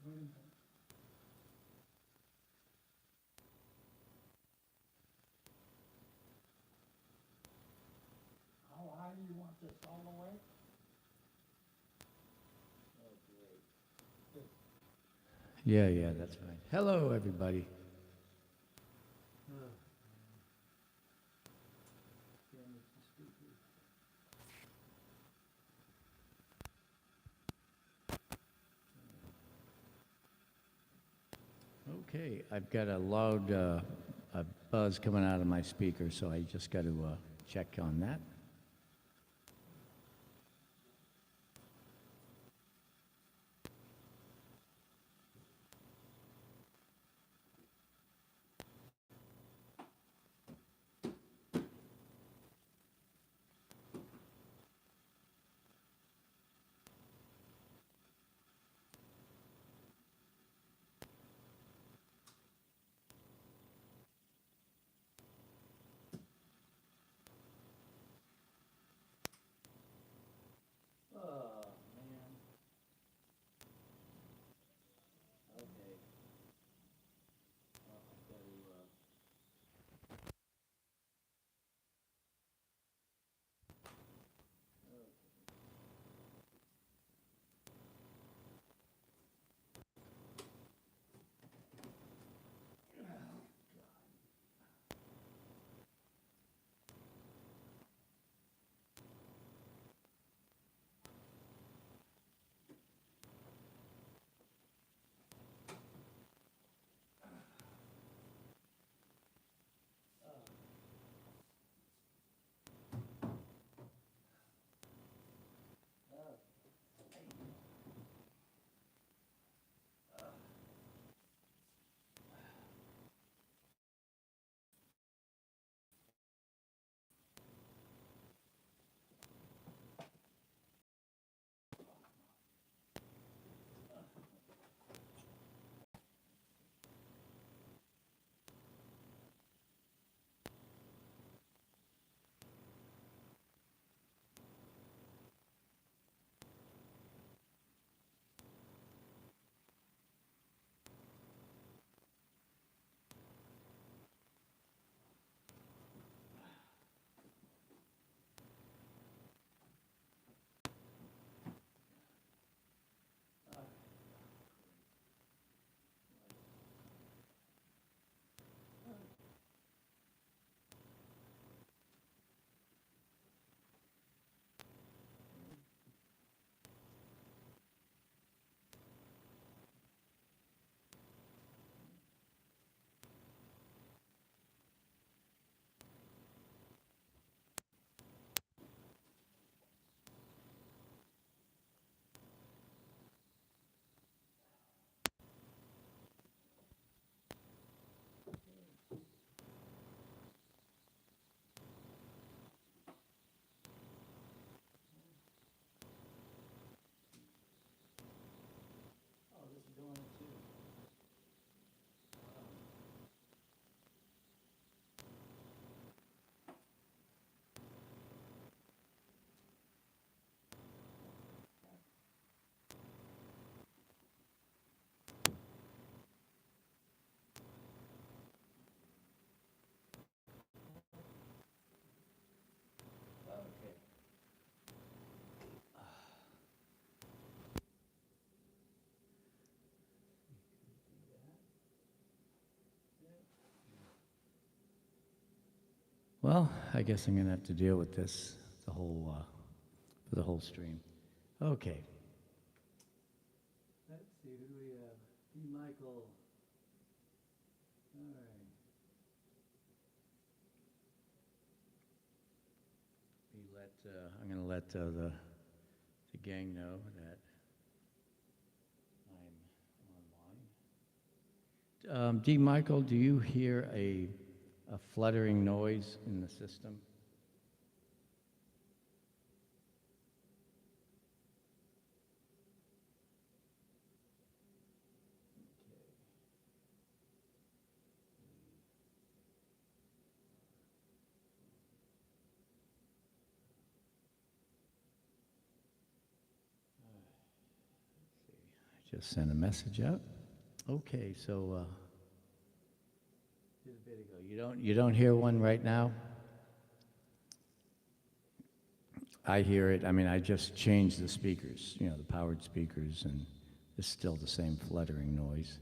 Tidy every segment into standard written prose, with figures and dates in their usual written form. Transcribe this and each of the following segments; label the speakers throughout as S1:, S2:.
S1: How high do you want this, all the way?
S2: Yeah, that's fine. Hello, everybody. Okay, I've got a loud a buzz coming out of my speaker, so I just got to check on that. Well, I guess I'm going to have to deal with this for the whole stream. Okay. Let's see, who do we have? D. Michael. All right. I'm going to let the gang know that I'm online. D. Michael, do you hear a fluttering noise in the system? just sent a message out. Okay, so here's a video. You don't hear one right now? I hear it. I mean, I just changed the speakers, you know, the powered speakers, and it's still the same fluttering noise.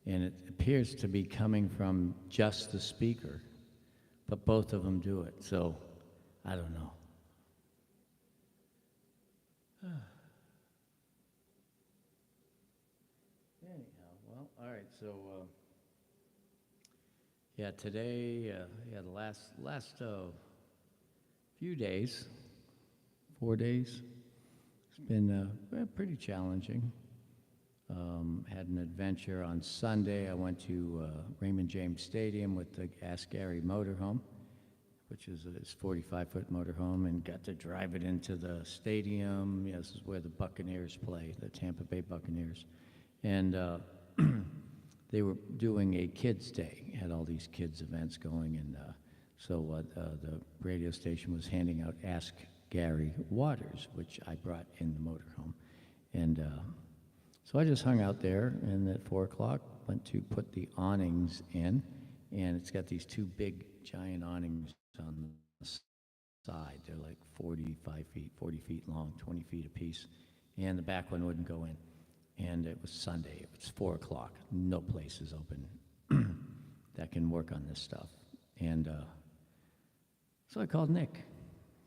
S2: And it appears to be coming from just the speaker, but both of them do it. So I don't know. Anyhow, well, all right. So yeah, today, the last few days, 4 days, it's been pretty challenging. Had an adventure on Sunday. I went to Raymond James Stadium with the Ask Gary motorhome, which is his 45-foot motorhome, and got to drive it into the stadium. Yeah, this is where the Buccaneers play, the Tampa Bay Buccaneers. And they were doing a kids' day, had all these kids' events going, and so the radio station was handing out Ask Gary waters, which I brought in the motorhome. And so I just hung out there, and at 4 o'clock, went to put the awnings in, and it's got these two big, giant awnings on the side. They're like 45 feet, 40 feet long, 20 feet apiece, and the back one wouldn't go in. And it was Sunday. It was 4 o'clock. No place is open that can work on this stuff. And so I called Nick,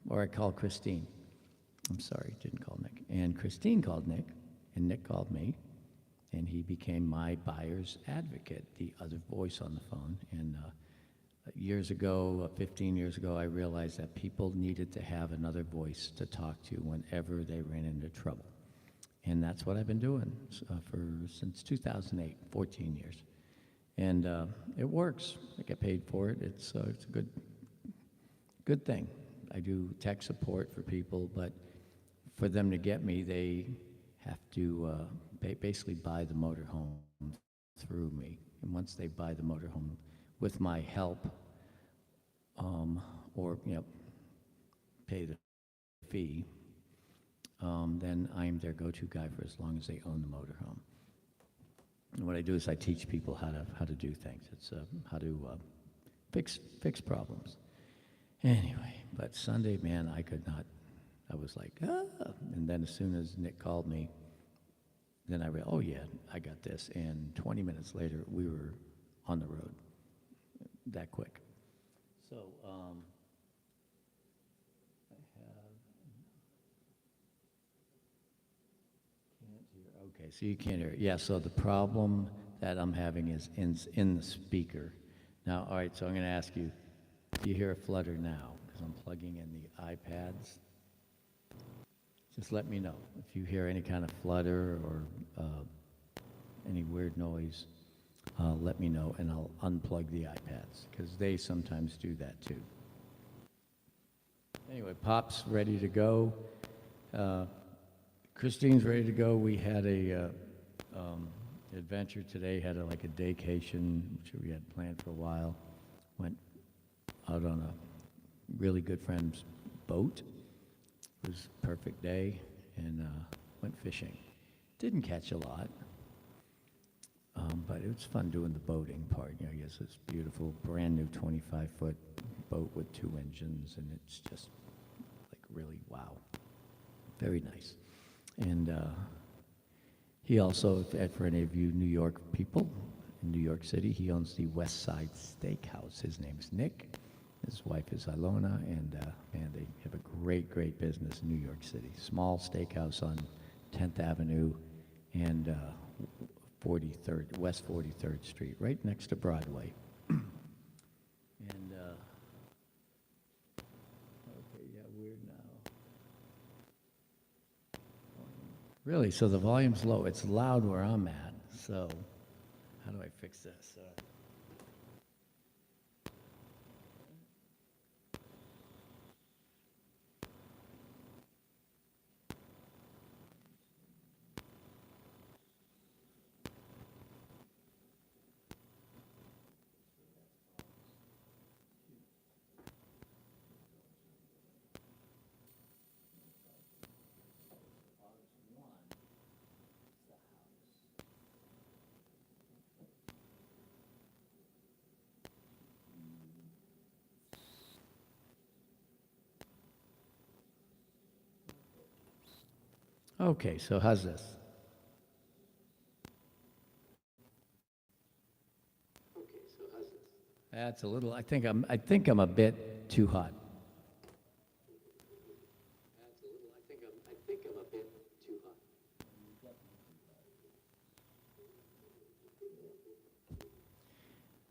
S2: or I called Christine. I'm sorry, didn't call Nick. And Christine called Nick, and Nick called me, and he became my buyer's advocate, the other voice on the phone. And years ago, 15 years ago, I realized that people needed to have another voice to talk to whenever they ran into trouble. And that's what I've been doing since 2008, 14 years. And it works. I get paid for it. It's a good thing. I do tech support for people, but for them to get me, they have to basically buy the motorhome through me. And once they buy the motorhome with my help, or pay the fee, then I'm their go-to guy for as long as they own the motorhome. And what I do is I teach people how to do things. It's how to fix problems. Anyway, but Sunday, man, I could not. I was like, ah. And then as soon as Nick called me, then I realized, oh yeah, I got this. And 20 minutes later, we were on the road. That quick. So I have. Can't hear. Okay, so you can't hear it. Yeah. So the problem that I'm having is in the speaker. Now, all right. So I'm going to ask you. Do you hear a flutter now? Because I'm plugging in the iPads. Just let me know if you hear any kind of flutter or any weird noise. Let me know, and I'll unplug the iPads, because they sometimes do that too. Anyway, Pop's ready to go. Christine's ready to go. We had a adventure today, had a daycation, which we had planned for a while. Went out on a really good friend's boat. It was a perfect day, and went fishing. Didn't catch a lot, but it was fun doing the boating part. I guess it's beautiful, brand new 25-foot boat with 2 engines, and it's just really wow, very nice. And he also, for any of you New York people in New York City, he owns the West Side Steakhouse. His name is Nick. His wife is Ilona, and they have a great business in New York City. Small steakhouse on 10th Avenue and 43rd, West 43rd Street, right next to Broadway. And, okay, yeah, weird now. Really, so the volume's low. It's loud where I'm at, so how do I fix this? Okay, so how's this? That's a little, I think I'm a bit too hot.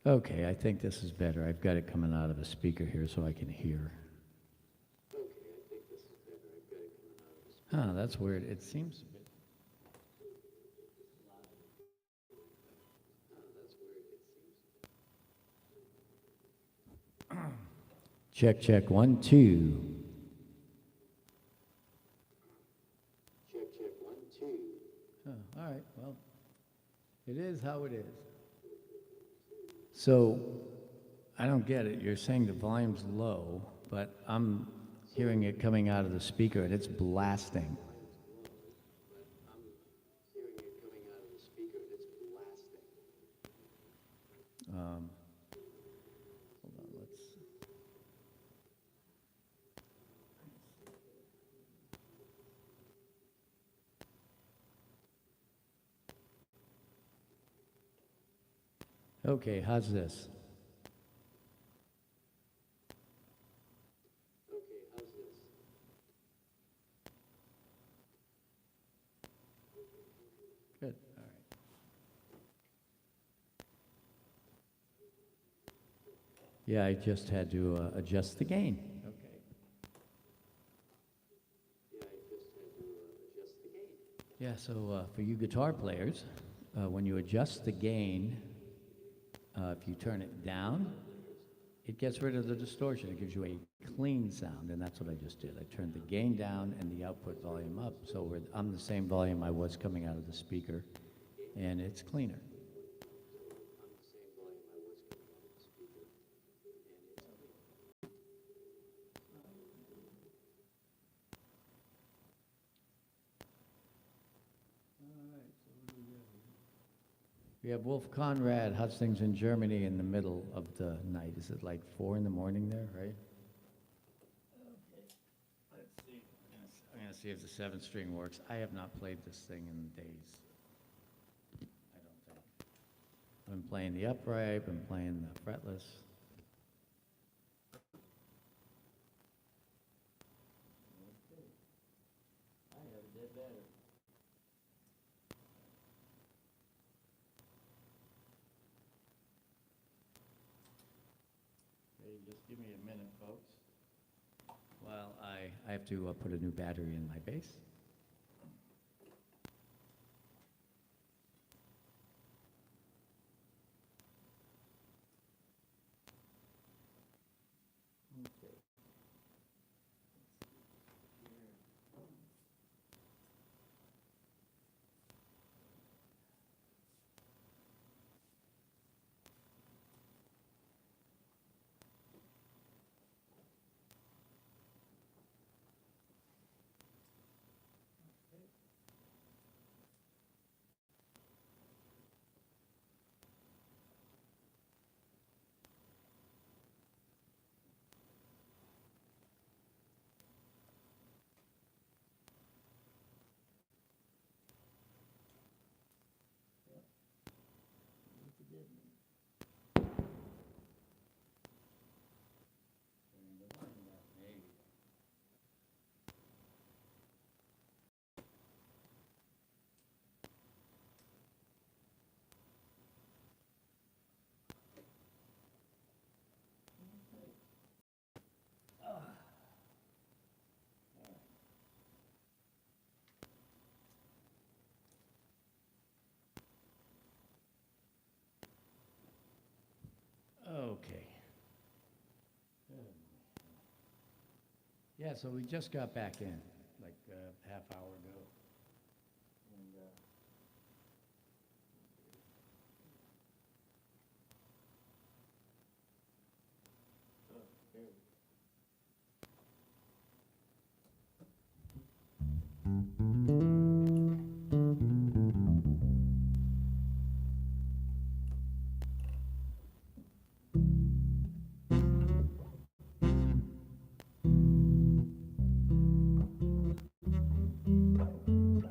S2: Okay, I think this is better. I've got it coming out of a speaker here so I can hear. Huh, that's weird. It seems a bit. Check, check, 1, 2. Check, check, 1, 2. All right, well, it is how it is. So, I don't get it. You're saying the volume's low, but I'm hearing it coming out of the speaker and it's blasting. Hold on, let's. Okay, how's this? Good, all right. Yeah, I just had to adjust the gain. Okay. Yeah, I just had to adjust the gain. Yeah, so for you guitar players, when you adjust the gain, if you turn it down, it gets rid of the distortion. It gives you a clean sound, and that's what I just did. I turned the gain down and the output volume up, so I'm the same volume I was coming out of the speaker, and it's cleaner. We have Wolf Conrad, Hustings in Germany, in the middle of the night. Is it like 4 in the morning there, right? Okay, let's see. I'm gonna see if the 7th string works. I have not played this thing in days. I don't think. I've been playing the upright, I've been playing the fretless. I have a dead battery. Just give me a minute, folks. Well, I have to put a new battery in my bass. Okay. Okay. Yeah, so we just got back in, like a half hour ago. And, oh, there we go.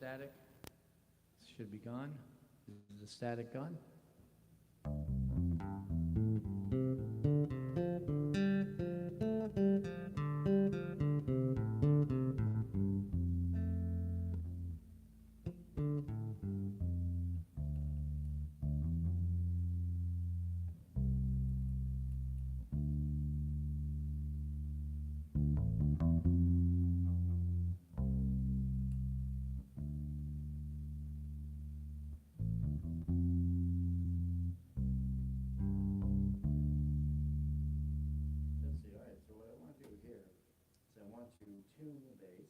S2: static should be gone. Is the static gone? Let's see, all right, so what I want to do here is I want to tune the bass.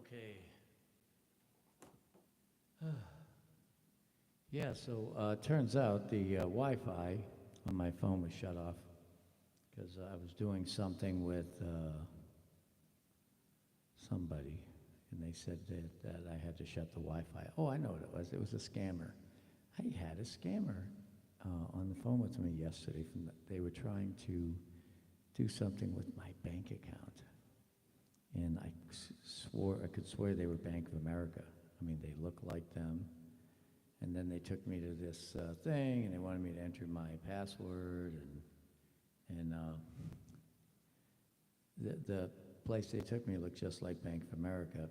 S2: Okay. Yeah, so turns out the Wi-Fi on my phone was shut off because I was doing something with somebody, and they said that I had to shut the Wi-Fi. Oh, I know what it was. It was a scammer. I had a scammer on the phone with me yesterday. They were trying to do something with my bank account, and I could swear they were Bank of America. I mean, they look like them. And then they took me to this thing, and they wanted me to enter my password, and the place they took me looked just like Bank of America.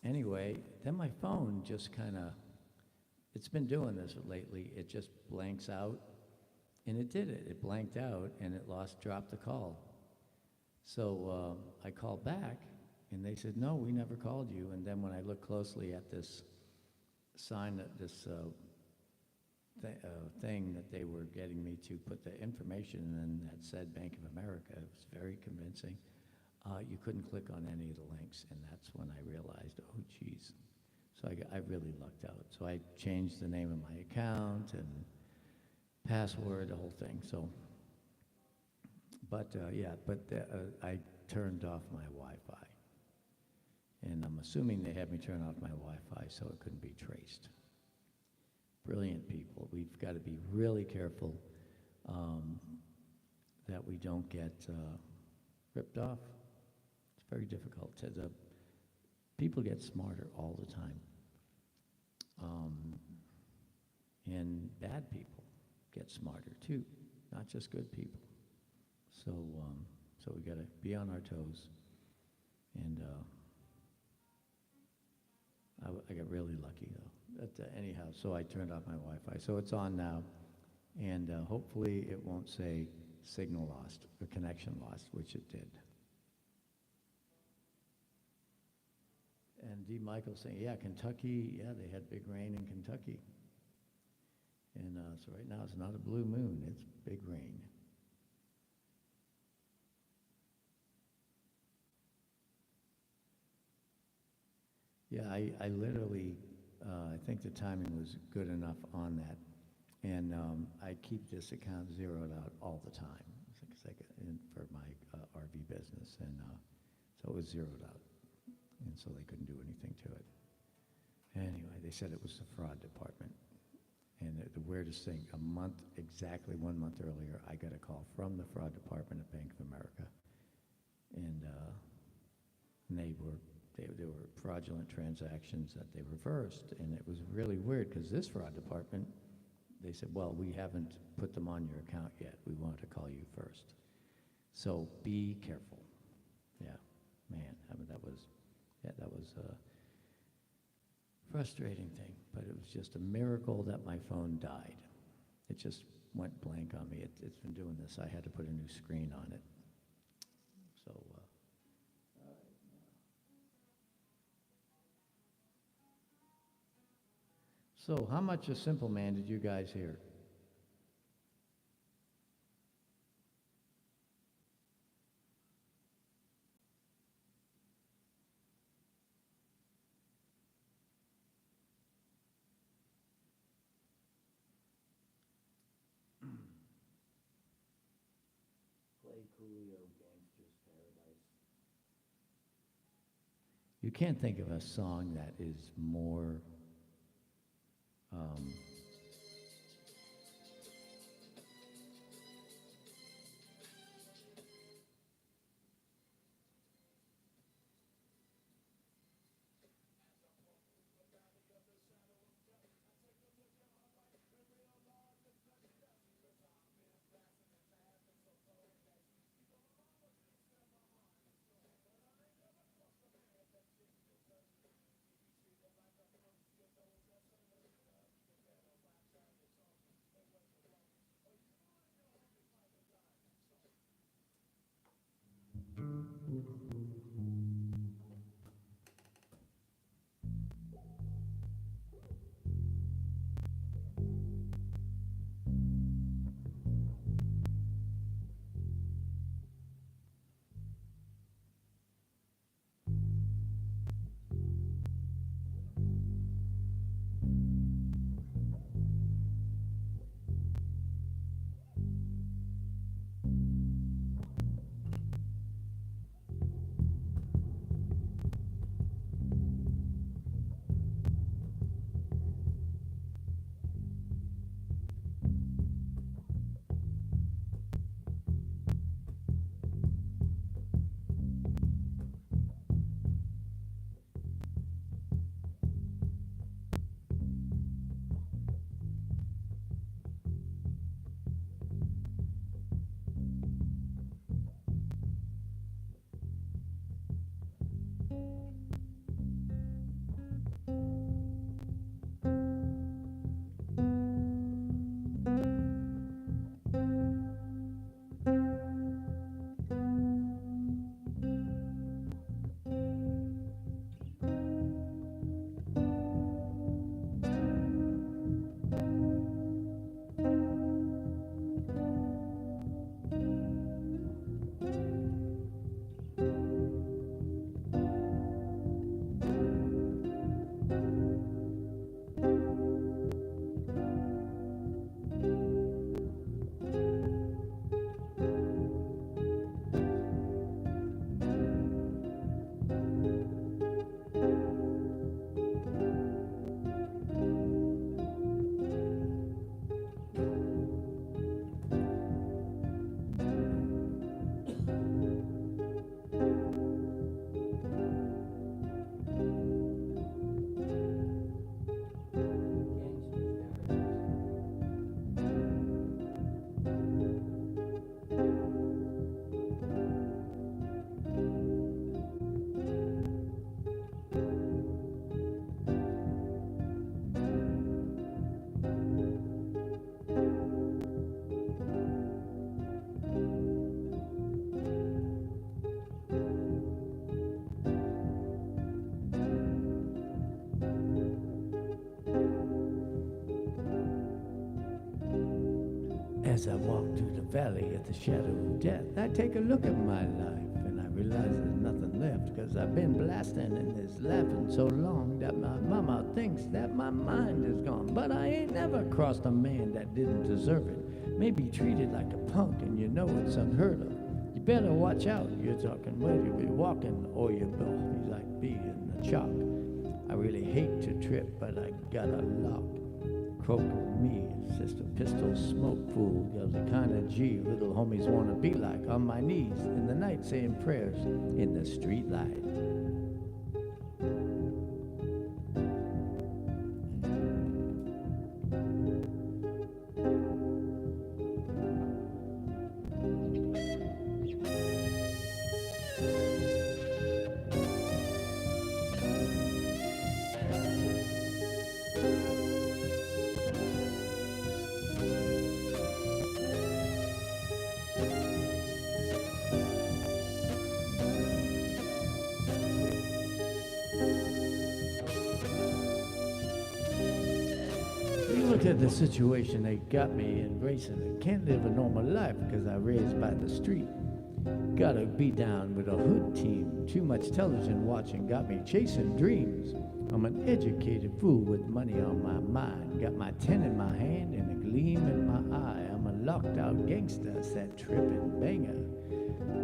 S2: Anyway, then my phone just kind of, it's been doing this lately. It just blanks out, and it did it. It blanked out, and it dropped the call. So I called back, and they said, no, we never called you. And then when I looked closely at this sign, that this thing that they were getting me to put the information in that said Bank of America, it was very convincing. You couldn't click on any of the links, and that's when I realized, oh, geez. So I really lucked out. So I changed the name of my account and password, the whole thing. So, but I turned off my Wi-Fi. And I'm assuming they had me turn off my Wi-Fi so it couldn't be traced. Brilliant people. We've got to be really careful that we don't get ripped off. It's very difficult. People get smarter all the time. And bad people get smarter too, not just good people. So we got to be on our toes. And I got really lucky though. But anyhow, so I turned off my Wi-Fi. So it's on now, and hopefully it won't say signal lost or connection lost, which it did. And D. Michael's saying, yeah, Kentucky, yeah, they had big rain in Kentucky. And so right now it's not a blue moon, it's big rain. Yeah, I literally, I think the timing was good enough on that. And I keep this account zeroed out all the time for my RV business. And so it was zeroed out. And so they couldn't do anything to it. Anyway, they said it was the fraud department. And the weirdest thing, exactly 1 month earlier, I got a call from the fraud department at Bank of America. And there were fraudulent transactions that they reversed, and it was really weird because this fraud department, they said, well, we haven't put them on your account yet. We wanted to call you first. So be careful. Yeah, man, I mean, that was a frustrating thing, but it was just a miracle that my phone died. It just went blank on me. It's been doing this. I had to put a new screen on it. So how much of Simple Man did you guys hear? You can't think of a song that is more As I walk through the valley at the shadow of death, I take a look at my life and I realize there's nothing left, 'cause I've been blasting and this laughing so long that my mama thinks that my mind is gone. But I ain't never crossed a man that didn't deserve it. Maybe treated like a punk and you know it's unheard of. You better watch out, you're talking where you be walking or you will be like B in the chalk. I really hate to trip, but I got a lock. Croak with me, sister pistol smoke fool, you're the kind of G little homies wanna be like, on my knees in the night saying prayers in the street light. Look at the situation they got me in racing. I can't live a normal life because I raised by the street. Gotta be down with a hood team. Too much television watching got me chasing dreams. I'm an educated fool with money on my mind. Got my 10 in my hand and a gleam in my eye. I'm a locked out gangster, said trippin' banger.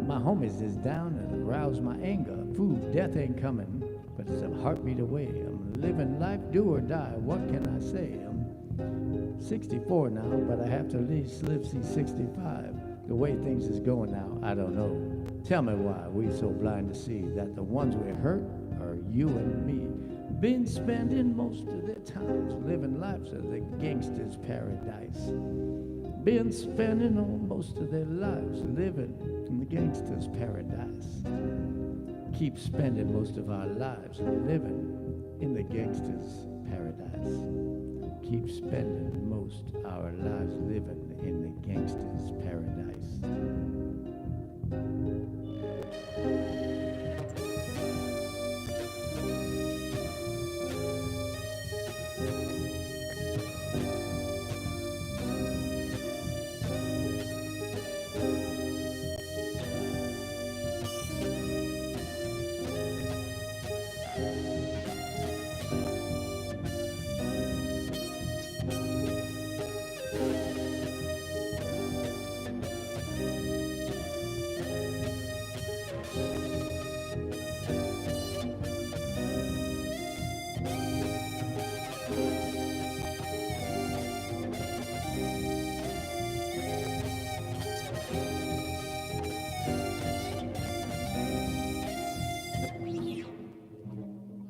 S2: My homies is down and arouse my anger. Food, death ain't coming, but it's a heartbeat away. I'm living life, do or die, what can I say? I'm 64 now, but I have to at least live see 65. The way things is going now, I don't know. Tell me why we so blind to see that the ones we hurt are you and me. Been spending most of their times living lives of the gangster's paradise. Been spending all most of their lives living in the gangster's paradise. Keep spending most of our lives living in the gangster's paradise. Keep spending most our lives living in the gangster's paradise.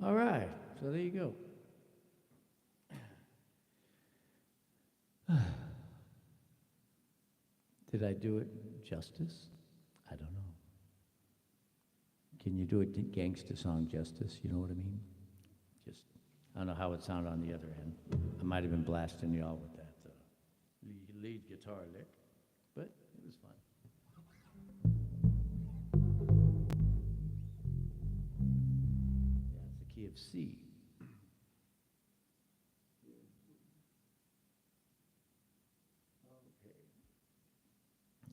S2: All right, so there you go. Did I do it justice? I don't know. Can you do a gangster song justice? You know what I mean? Just, I don't know how it sounded on the other end. I might have been blasting y'all with that lead guitar lick, but it was fun. Yeah, it's the key of C.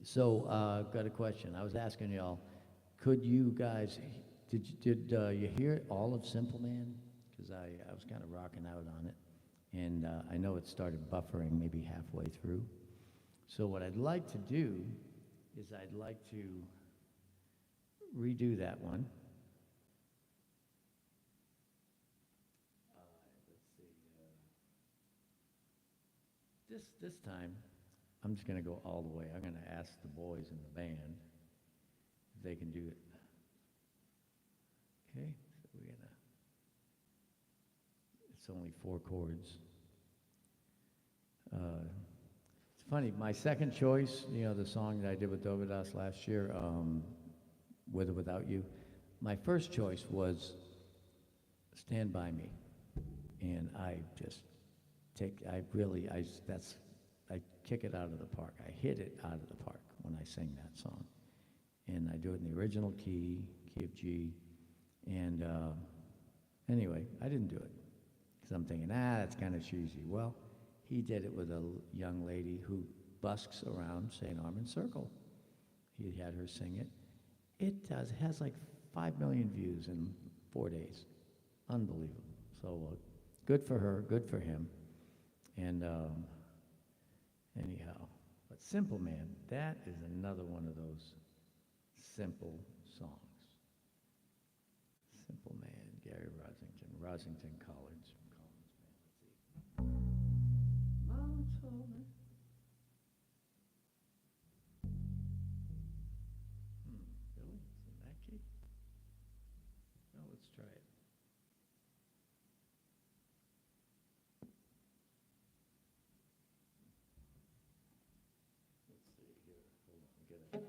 S2: So, got a question. I was asking y'all, could you guys, did you hear all of Simple Man? Because I was kind of rocking out on it, and I know it started buffering maybe halfway through. So what I'd like to do is I'd like to redo that one. Let's see. This time, I'm just going to go all the way. I'm going to ask the boys in the band if they can do it. Okay, so we're going to, it's only 4 chords. It's funny, my second choice, you know, the song that I did with Dovydas last year, With or Without You, my first choice was Stand By Me. And I just I kick it out of the park. I hit it out of the park when I sing that song. And I do it in the original key of G. And anyway, I didn't do it because I'm thinking, that's kind of cheesy. Well, he did it with a young lady who busks around St. Armand Circle. He had her sing it. It has like 5 million views in 4 days. Unbelievable. So good for her, good for him. And anyhow, but Simple Man, that is another one of those simple songs. Simple Man, Gary Rosington Collins. Let's see. Mount Holman. Really? It's in that key? No, let's try it. Let's see here. Hold on, get it.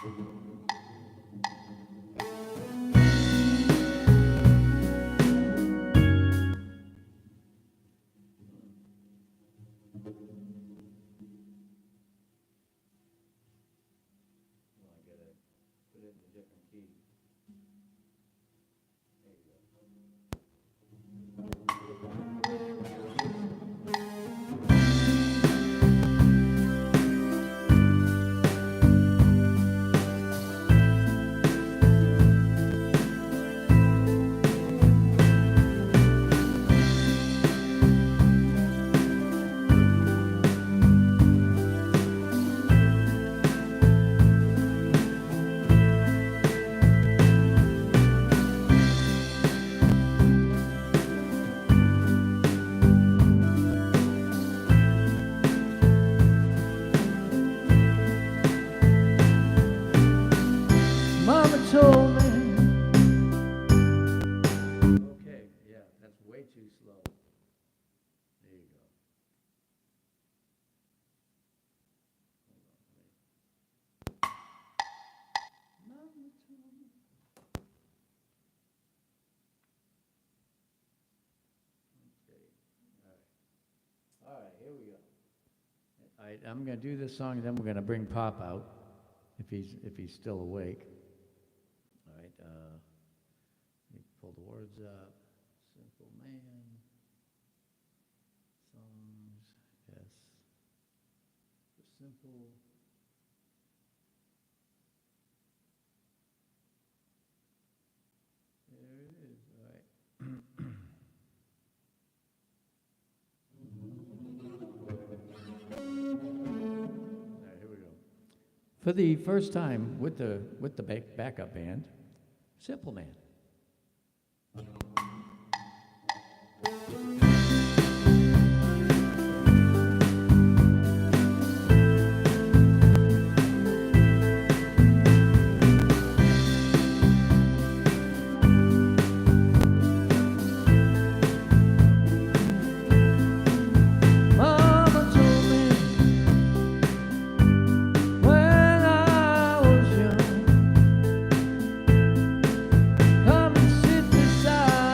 S2: Well, I gotta put it in a different key. There you go. Mama told me. Okay, yeah, that's way too slow. There you go. Hold on, wait. Mama told me. Okay, all right, here we go. All right, I'm gonna do this song, and then we're gonna bring Pop out, if he's still awake. All right, let me pull the words up. Simple man, songs, yes. The simple. There it is, all right. All right, here we go. For the first time with the backup band, Simple Man. Mama told me when I was young, come and sit beside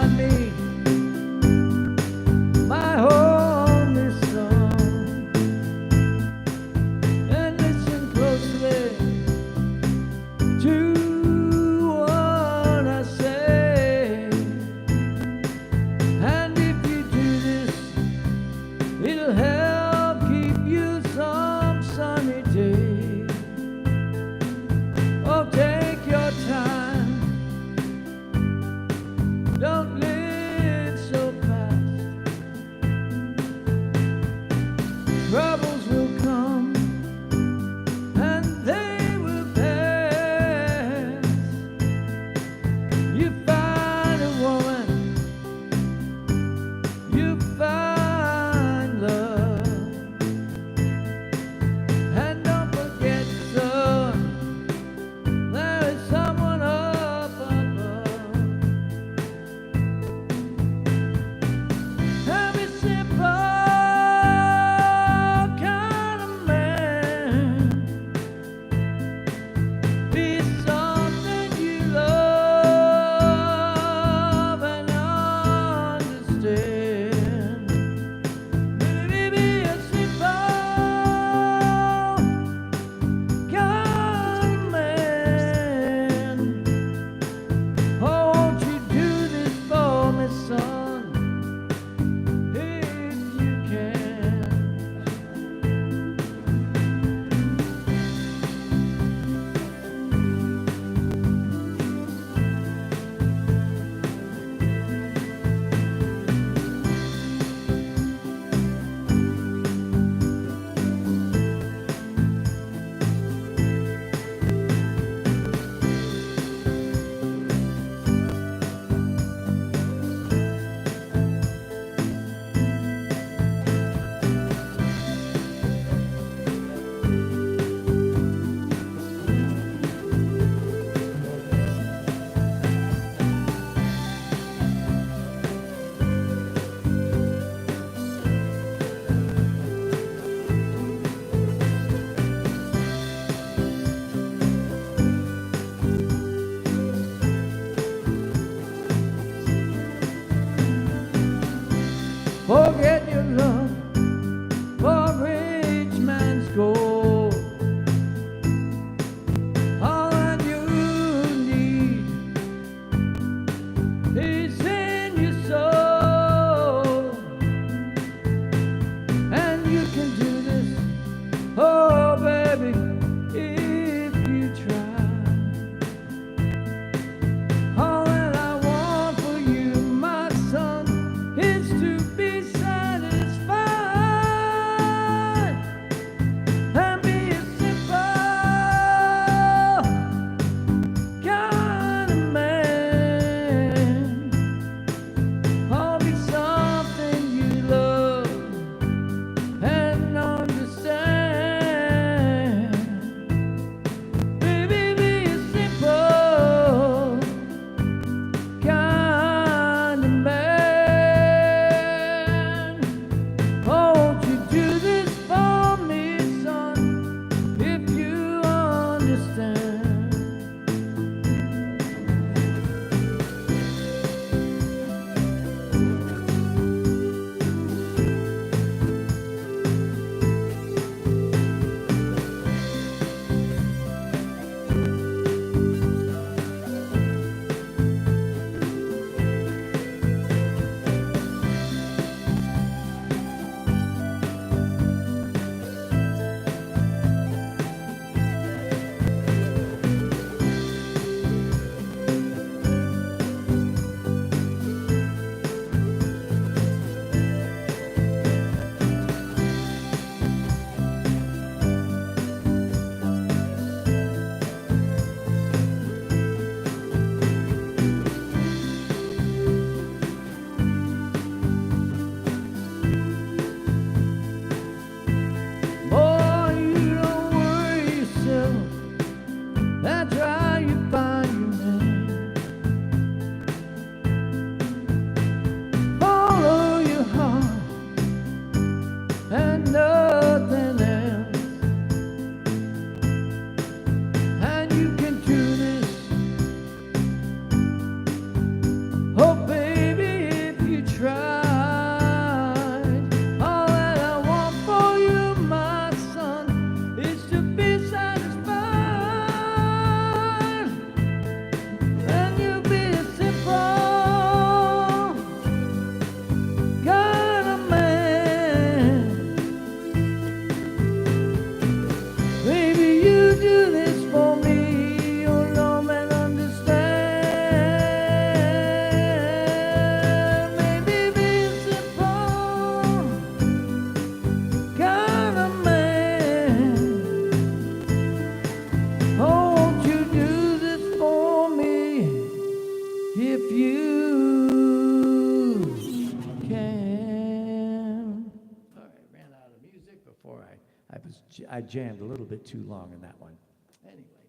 S2: I jammed a little bit too long in that one. Anyway,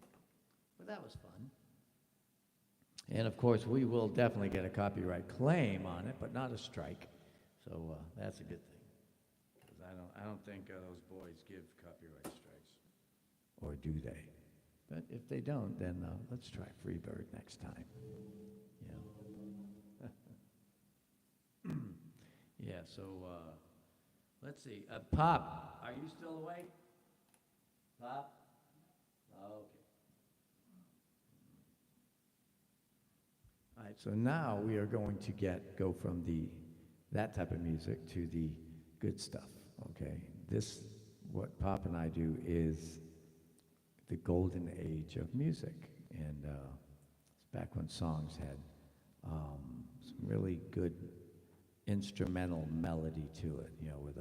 S2: but that was fun. And of course, we will definitely get a copyright claim on it, but not a strike. So that's a good thing. Because I don't think those boys give copyright strikes. Or do they? But if they don't, then let's try Freebird next time. Yeah. Yeah, so let's see. Pop, are you still awake? Pop? Okay. All right, so now we are going to go from that type of music to the good stuff, okay? What Pop and I do is the golden age of music, and it's back when songs had some really good instrumental melody to it, where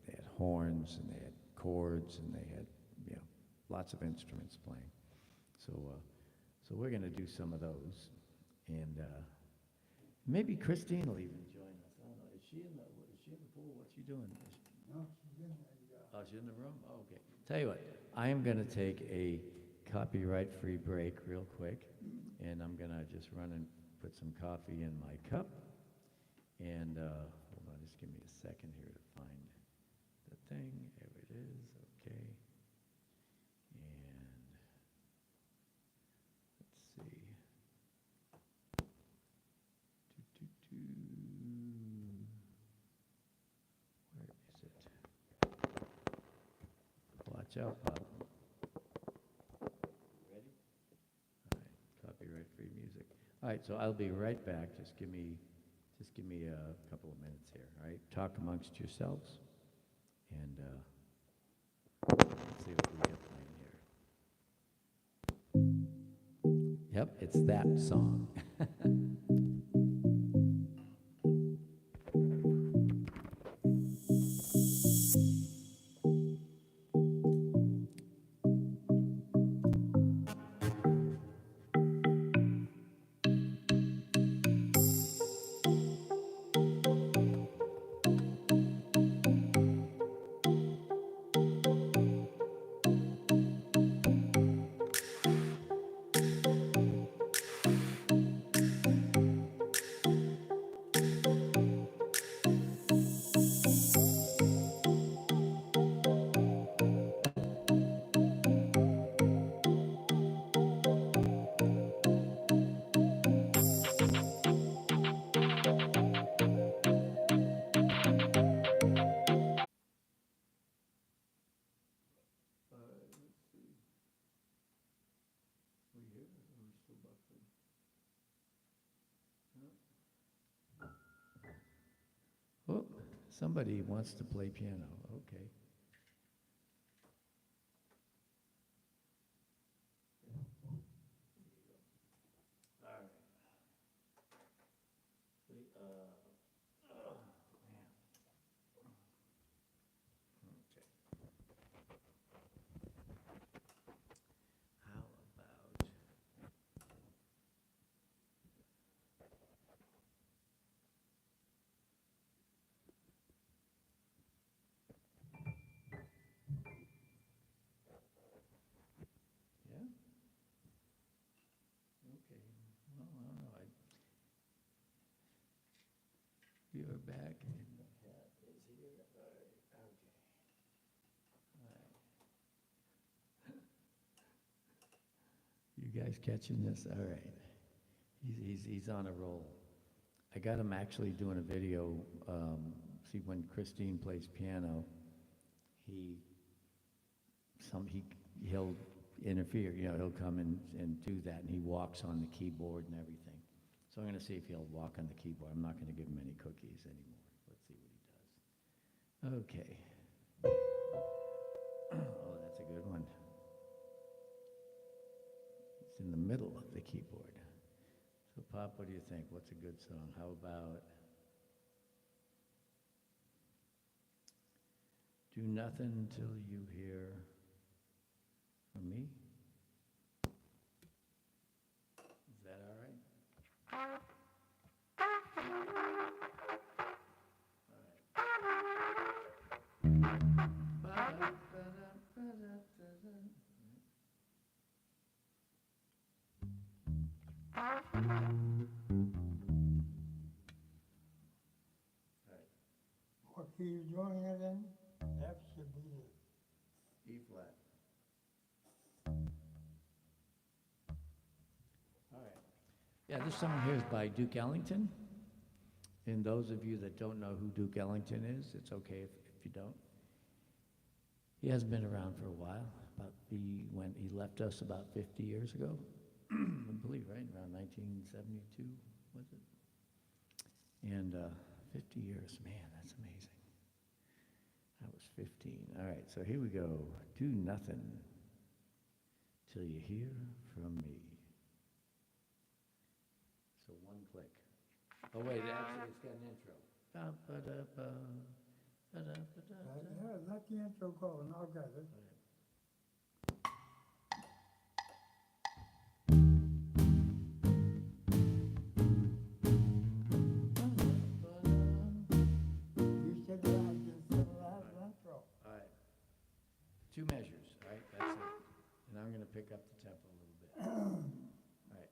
S2: they had horns, and they had chords, and they had, lots of instruments playing. So we're going to do some of those. And maybe Christine will even join us. I don't know. Is she in the pool? What's she doing?
S1: No, she's in the,
S2: She's in the room? Oh, okay. Tell you what, I am going to take a copyright-free break real quick, and I'm going to just run and put some coffee in my cup. And hold on, just give me a second here to find the thing. There it is. Okay. And let's see. Where is it? Watch out, Bob. Ready? All right, copyright-free music. All right, so I'll be right back. Just give me a couple of minutes here. All right, talk amongst yourselves, and let's see what we get playing here. Yep, it's that song. Oh, somebody wants to play piano. Okay. All right. Oh, man. Okay. How about... Yeah? Okay. Well, I don't know. We are back, and the cat is here. All right. Okay. All right. You guys catching this? All right. He's on a roll. I got him actually doing a video. See, when Christine plays piano, he'll interfere. He'll come and do that, and he walks on the keyboard and everything. So I'm going to see if he'll walk on the keyboard. I'm not going to give him any cookies anymore. Let's see what he does. Okay. Oh, that's a good one. It's in the middle of the keyboard. So, Pop, what do you think? What's a good song? How about Do Nothing Till You Hear From Me? Is that all right? All right.
S1: What key you doing it in? F should be the
S2: E flat. All right. Yeah, this song here is by Duke Ellington. And those of you that don't know who Duke Ellington is, it's okay if you don't. He hasn't been around for a while. He left us about 50 years ago, I believe, right? Around 1972, was it? And 50 years, man, that's amazing. I was 15. All right, so here we go. Do nothing till you hear from me. So one click. Oh wait, actually, it's got an intro.
S1: yeah, let the intro go and I'll get it. You said that I just said that intro.
S2: All right. 2 measures, all right? That's it. And I'm going to pick up the tempo a little bit. All right.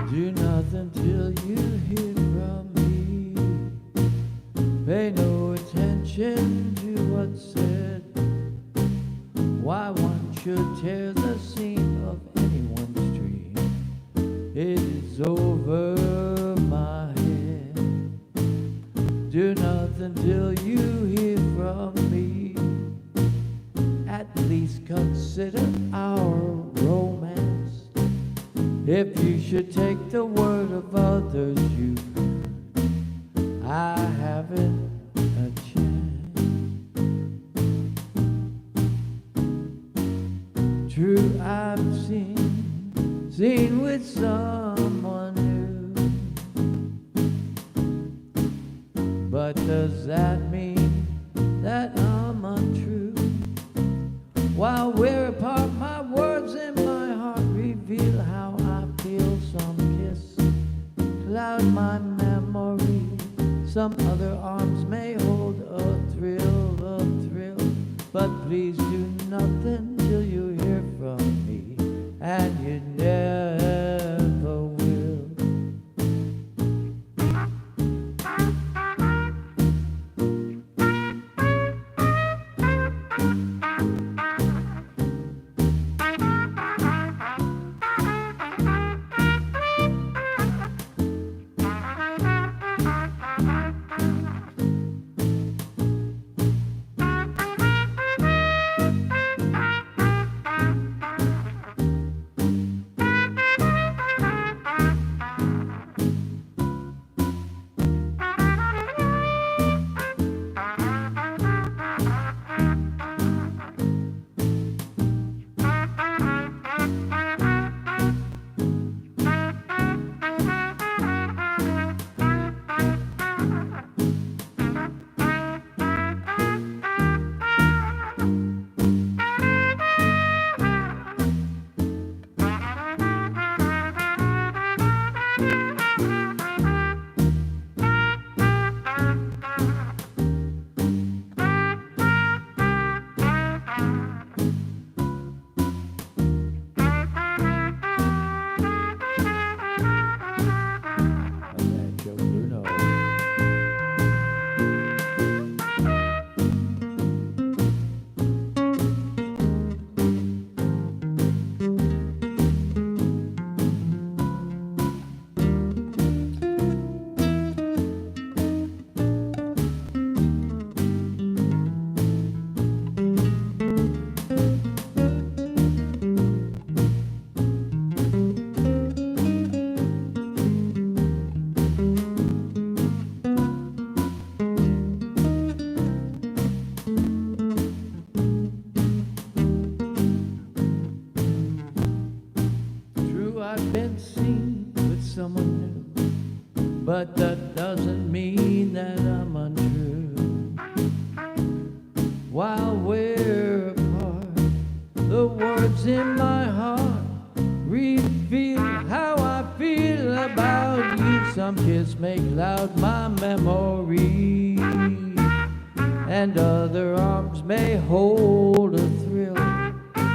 S2: Do nothing till you hear from me. Pay no attention to what's said. Why one should tear the seam of anyone's dream. It is over my head. Do nothing till you hear from me. At least consider our romance. If you should take the word of others, I haven't a chance. True, I've seen with someone new, but does that mean that I'm untrue? While we're apart, my words in my heart reveal how I feel. Some kiss cloud my memory. Some other arms may hold a thrill, but please do nothing till you hear from me, and you never will. but that doesn't mean that I'm untrue. While we're apart, the words in my heart reveal how I feel about you. Some kiss make loud my memory, and other arms may hold a thrill.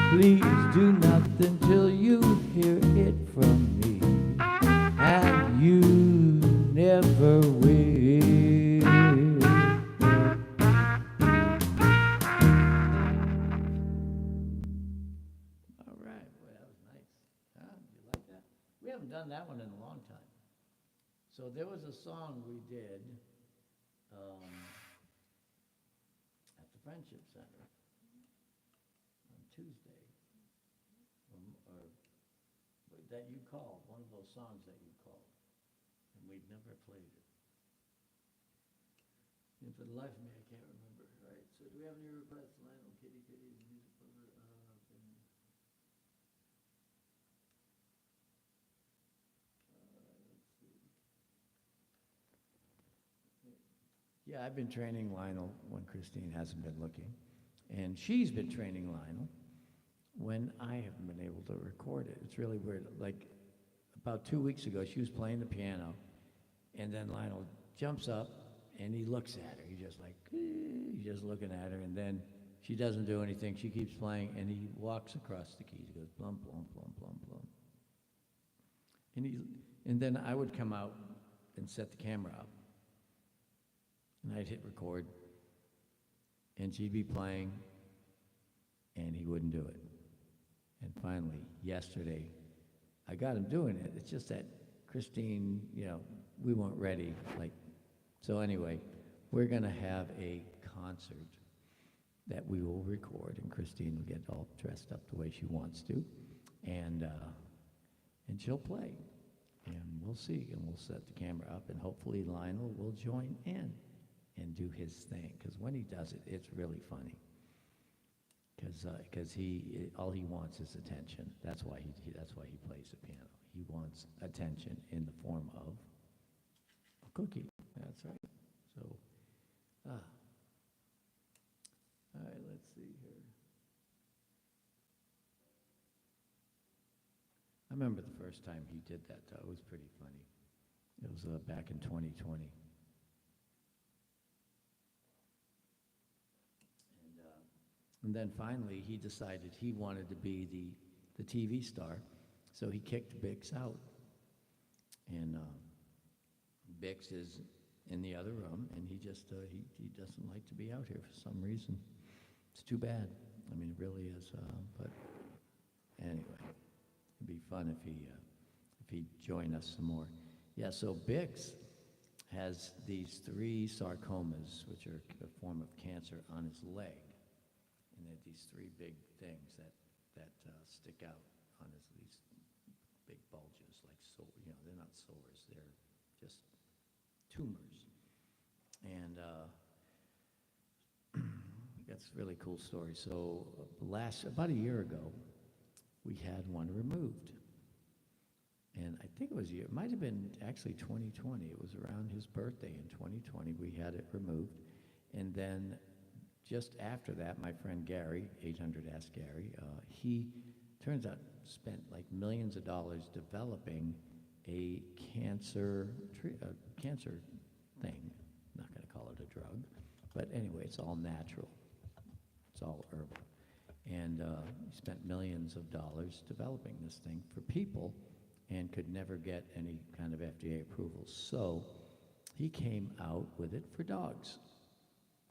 S2: Please do nothing till you hear it from me, and you never will. All right, well, that was nice. Huh? You like that? We haven't done that one in a long time. So there was a song we did at the Friendship Center on Tuesday, or that you called, one of those songs that you called, and we'd never played it. And for the life of me, I can't remember. All right, so do we have any requests? Lionel, Kitty, Kitty, music lover, let's see. Yeah, I've been training Lionel when Christine hasn't been looking, and she's been training Lionel when I haven't been able to record it. It's really weird. Like, about 2 weeks ago, she was playing the piano, and then Lionel jumps up, and he looks at her. He's just like, he's just looking at her, and then she doesn't do anything. She keeps playing, and he walks across the keys. He goes, plum, plum, plum, plum, plum. And then I would come out and set the camera up, and I'd hit record, and she'd be playing, and he wouldn't do it. And finally, yesterday, I got him doing it. It's just that Christine, we weren't ready. So anyway, we're going to have a concert that we will record, and Christine will get all dressed up the way she wants to, and she'll play, and we'll see, and we'll set the camera up, and hopefully Lionel will join in and do his thing, because when he does it, it's really funny. Because all he wants is attention. That's why he plays the piano. He wants attention in the form of a cookie. That's right. So, all right, let's see here. I remember the first time he did that, though. It was pretty funny. It was back in 2020. And then finally, he decided he wanted to be the TV star, so he kicked Bix out. And Bix is in the other room, and he just he doesn't like to be out here for some reason. It's too bad. I mean, it really is. But anyway, it'd be fun if he'd join us some more. Yeah. So Bix has these 3 sarcomas, which are a form of cancer, on his leg. And they have these 3 big things that stick out on these big bulges, like they're not sores, they're just tumors. And that's a really cool story. So about a year ago, we had one removed. And I think it might have been actually 2020. It was around his birthday in 2020. We had it removed. And then just after that, my friend Gary, 800 Ask Gary, he turns out spent like millions of dollars developing a cancer thing. I'm not going to call it a drug, but anyway, it's all natural. It's all herbal. And he spent millions of dollars developing this thing for people and could never get any kind of FDA approval. So he came out with it for dogs.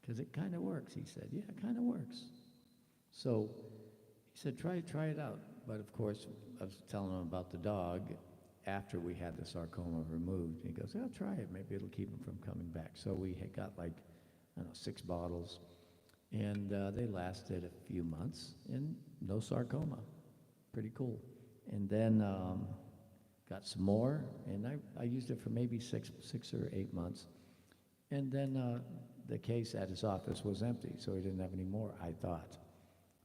S2: Because it kind of works, he said. Yeah, it kind of works. So he said, try it out. But of course, I was telling him about the dog after we had the sarcoma removed. He goes, I'll try it. Maybe it'll keep him from coming back. So we had got 6 bottles. And they lasted a few months and no sarcoma. Pretty cool. And then got some more. And I used it for maybe 6 or 8 months. And then the case at his office was empty, so he didn't have any more, I thought.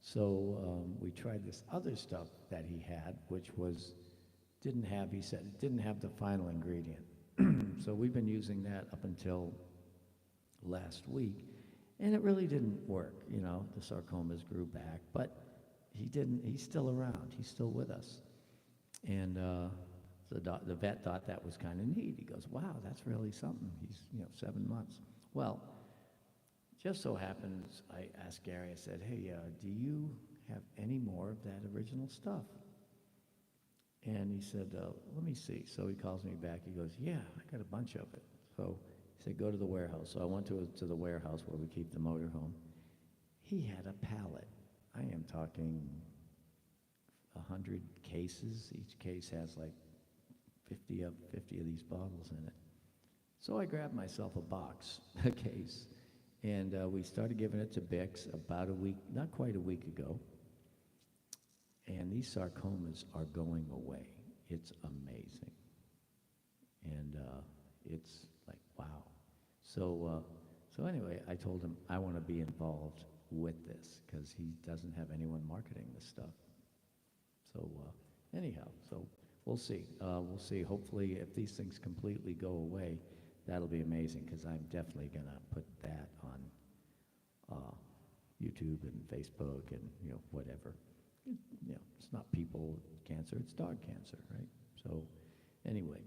S2: So we tried this other stuff that he had, which he said it didn't have the final ingredient. So we've been using that up until last week, and it really didn't work. You know, the sarcomas grew back, but he's still around. He's still with us. And the vet thought that was kind of neat. He goes, wow, that's really something. He's, 7 months. Well, just so happens, I asked Gary, I said, hey, do you have any more of that original stuff? And he said, let me see. So he calls me back. He goes, yeah, I got a bunch of it. So he said, go to the warehouse. So I went to the warehouse where we keep the motorhome. He had a pallet. I am talking 100 cases. Each case has like 50 of these bottles in it. So I grabbed myself a box, a case, and we started giving it to Bix about a week, not quite a week ago. And these sarcomas are going away. It's amazing. And it's like, wow. So anyway, I told him I want to be involved with this because he doesn't have anyone marketing this stuff. So anyhow, so we'll see. We'll see. Hopefully, if these things completely go away, that'll be amazing because I'm definitely going to put that on YouTube and Facebook and, whatever. It's not people cancer, it's dog cancer, right? So anyway,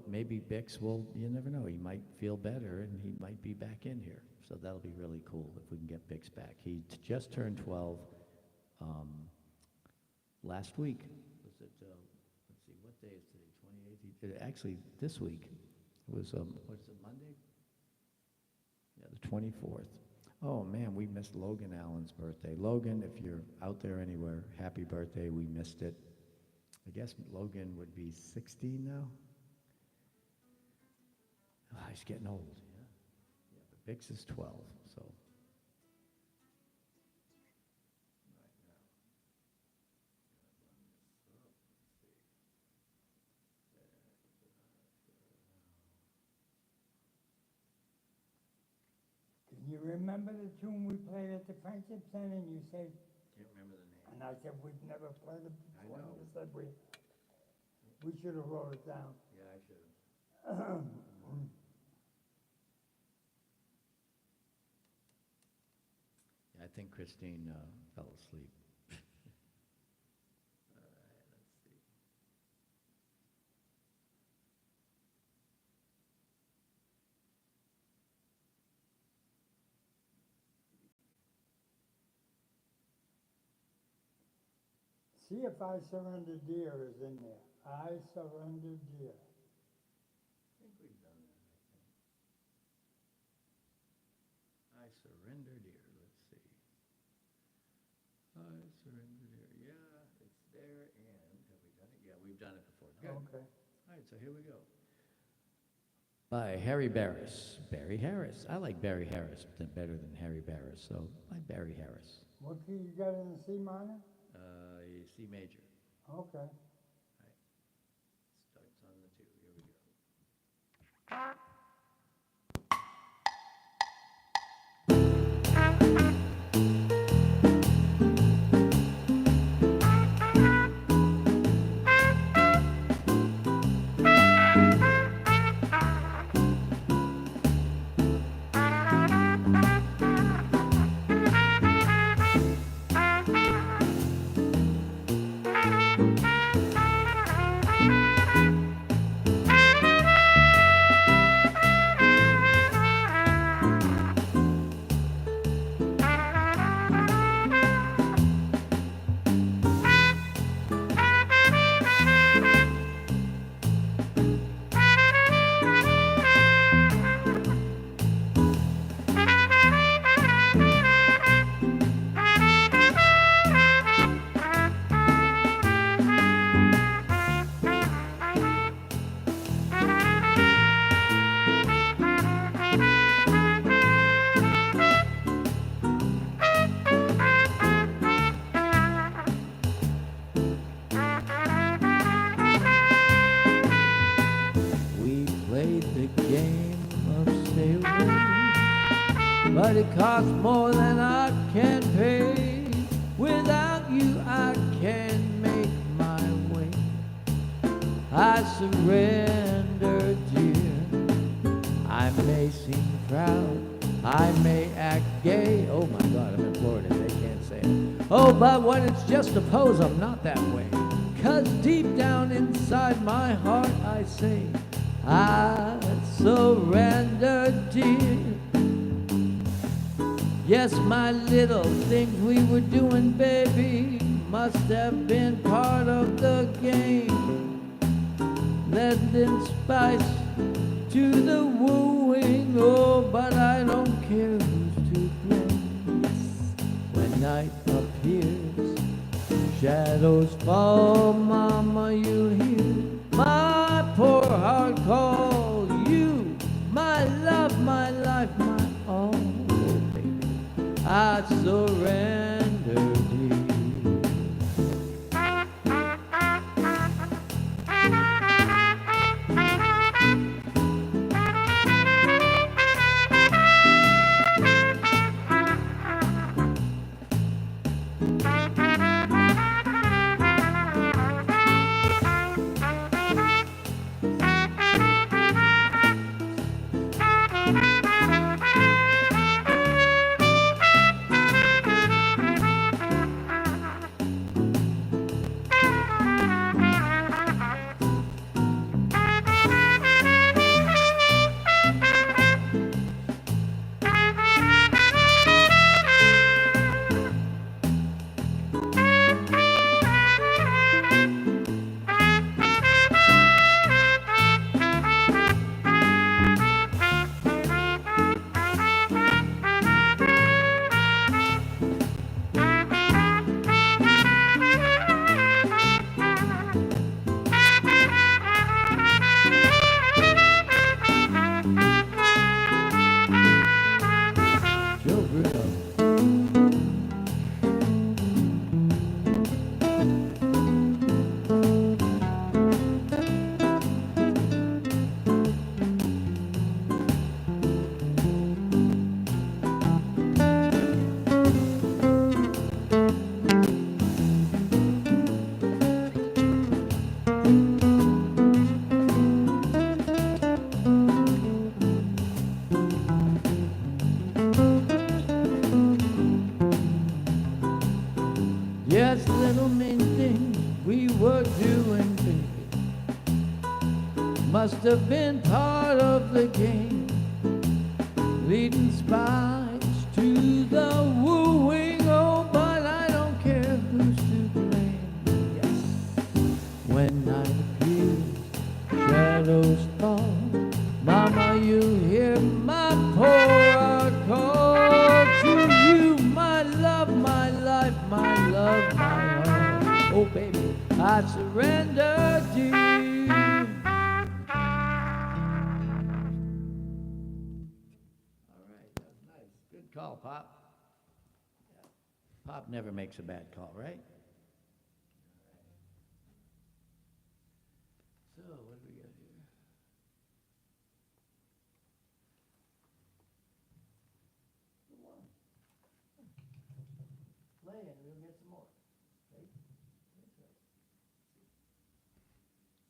S2: maybe Bix will, you never know, he might feel better and he might be back in here. So that'll be really cool if we can get Bix back. He just turned 12 last week. Was it, let's see, what day is today, 28th? Actually, this week, it was, what is it, Monday? Yeah, the 24th. Oh man, we missed Logan Allen's birthday. Logan, if you're out there anywhere, happy birthday, we missed it. I guess Logan would be 16 now. Oh, he's getting old, yeah. But Bix is 12, so.
S1: You remember the tune we played at the Friendship Center, and you said,
S2: Can't remember the name.
S1: and I said, we've never played it before.
S2: I know.
S1: You said we should have wrote it down.
S2: Yeah, I should have. I think Christine fell asleep. All right, let's see.
S1: See if I Surrender Dear is in there. I Surrender Dear.
S2: I think we've done that, I surrender, dear. Let's see. I surrender, dear. Yeah, it's there, and have we done it? Yeah, we've done it before. Good.
S1: Okay.
S2: All right, so here we go. By Harry Barris. Barry Harris. I like Barry Harris better than Harry Barris, so by Barry Harris.
S1: What key you got in the C minor?
S2: C major.
S1: Okay.
S2: Starts on the 2. Here we go. but it costs more than I can pay. Without you I can't make my way. I surrender. I may seem proud, I may act gay. Oh my God, I'm in Florida, they can't say it. Oh, but when it's just a pose, I'm not that way. 'Cause deep down inside my heart I say, I surrender, dear. Yes, my little things we were doing, baby, must have been part of the game. Lending spice to the wooing, oh, but I don't care who's to blame. Yes, when night appears, shadows fall, mama, you'll hear my poor heart call you, my love, my life, my all. Oh, baby, I surrender, dear. Joe Bruno. Yes, little mean things we were doing, baby, must have been part of the game, leading spies to the wooing, oh, but I don't care who's to blame. Yes, when night appears, shadows fall, mama, you hear my poor heart call to you, my love, my life, my love, my heart. Oh, baby, I surrender, dear. All right, that was nice. Good call, Pop. Yeah. Pop never makes a bad call, right? So, what do we got here? Play and we'll get some more. Right? That's right.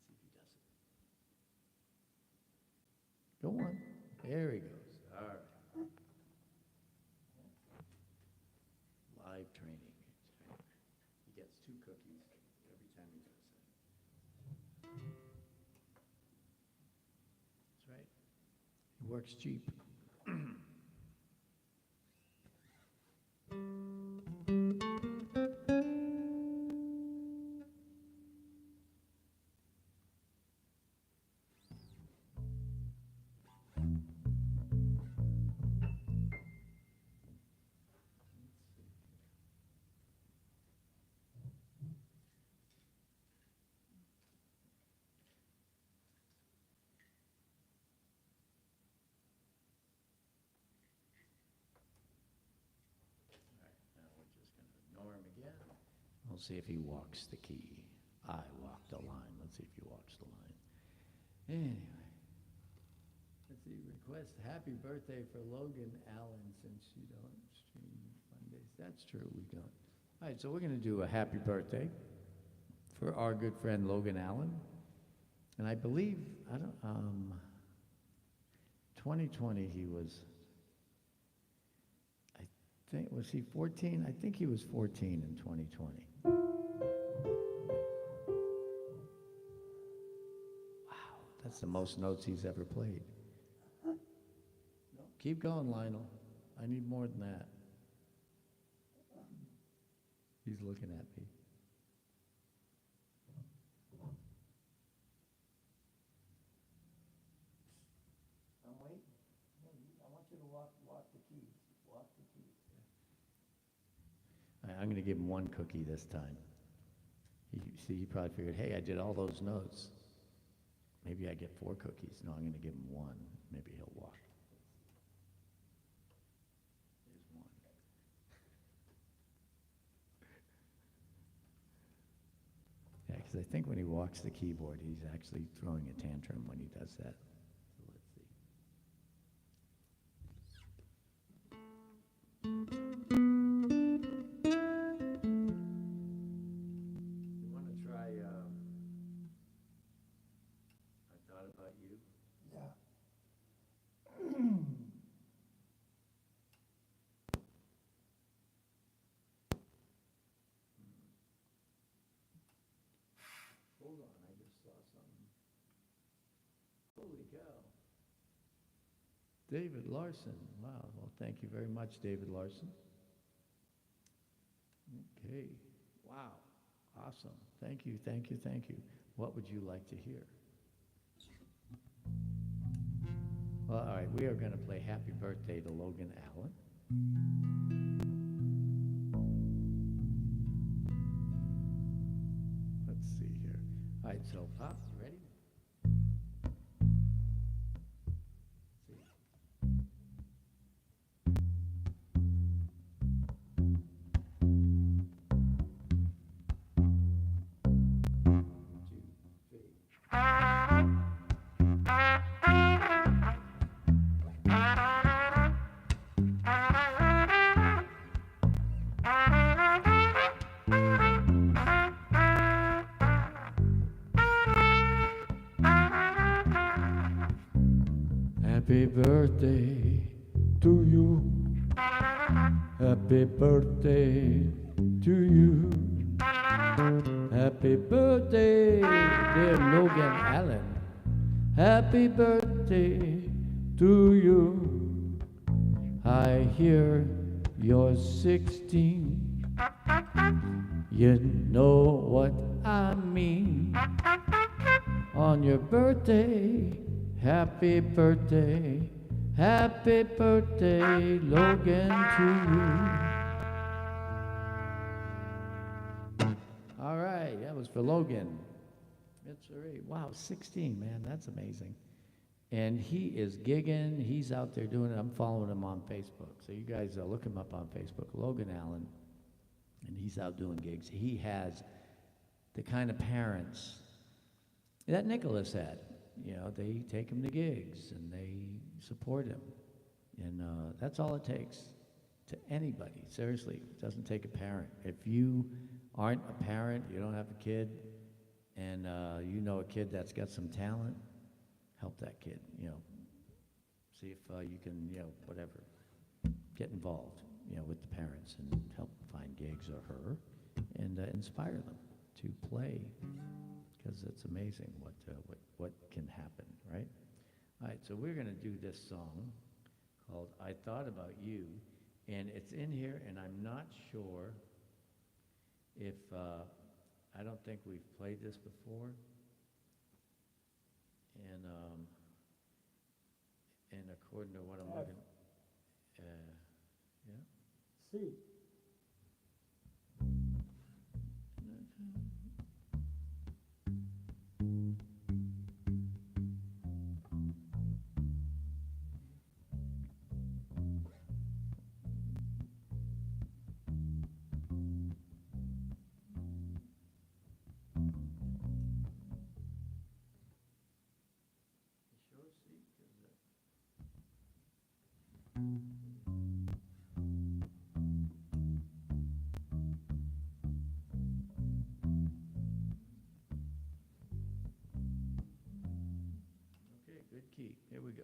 S2: See if he does it. Go on. There he goes. All right. Live training. He gets 2 cookies every time he does it. That's right. He works cheap. We'll see if he walks the key. I walk the line. Let's see if he walks the line. Anyway. Let's see, request happy birthday for Logan Allen since you don't stream Mondays. That's true, we don't. All right, so we're going to do a happy birthday for our good friend Logan Allen. And I believe, 2020 he was, I think, was he 14? I think he was 14 in 2020. Wow, that's the most notes he's ever played. Keep going, Lionel. I need more than that. He's looking at me. I'm waiting. I want you to walk the keys. Walk the keys. Yeah. I'm going to give him one cookie this time. He probably figured, hey, I did all those notes. Maybe I get 4 cookies. No, I'm going to give him one. Maybe he'll walk. There's one. Yeah, because I think when he walks the keyboard, he's actually throwing a tantrum when he does that. So let's see. You want to try, I Thought About You?
S1: Yeah.
S2: Hold on, I just saw something. Holy cow. David Larson. Wow. Well, thank you very much, David Larson. Okay. Wow. Awesome. Thank you, thank you, thank you. What would you like to hear? Well, all right, we are going to play Happy Birthday to Logan Allen. Let's see here. All right, so Pops, you ready? See. 1, 2, 3. Happy birthday to you. Happy birthday to you. Happy birthday, dear Logan Allen. Happy birthday to you. I hear you're 16. You know what I mean. On your birthday, happy birthday, Logan, to you. All right, that was for Logan. It's all right. Wow, 16, man, that's amazing. And he is gigging. He's out there doing it. I'm following him on Facebook. So you guys look him up on Facebook, Logan Allen. And he's out doing gigs. He has the kind of parents that Nicholas had. You know, they take him to gigs and they support him. And that's all it takes to anybody. Seriously, it doesn't take a parent. If you aren't a parent, you don't have a kid, and you know a kid that's got some talent, help that kid, you know. See if you can, you know, whatever, get involved, you know, with the parents and help find gigs or her and inspire them to play, because it's amazing what can happen, right? All right, so we're going to do this song called I Thought About You, and it's in here, and I'm not sure if, I don't think we've played this before, and according to what I'm looking, yeah?
S1: C.
S2: Okay, good key. Here we go.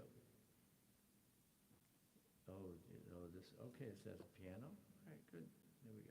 S2: Okay, it says piano. All right, good. There we go.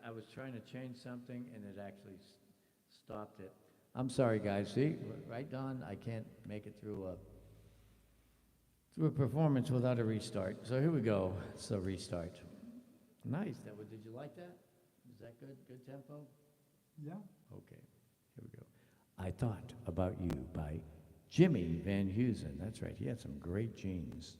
S2: I was trying to change something and it actually stopped it. I'm sorry, guys. See, right, Don? I can't make it through a performance without a restart. So here we go. So restart. Nice. Did you like that? Is that good? Good tempo?
S1: Yeah.
S2: Okay. Here we go. I Thought About You by Jimmy Van Heusen. That's right. He had some great genes.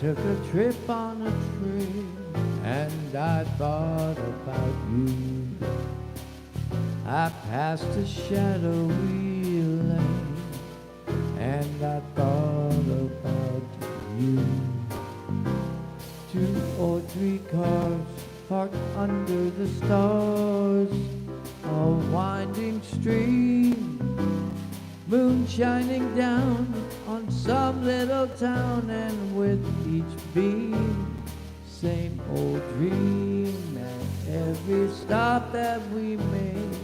S2: Took a trip on a train and I thought about you. I passed a shadowy lane and I thought about you. 2 or 3 cars parked under the stars, a winding stream, moon shining down on some little town, and with each beam, same old dream. At every stop that we made,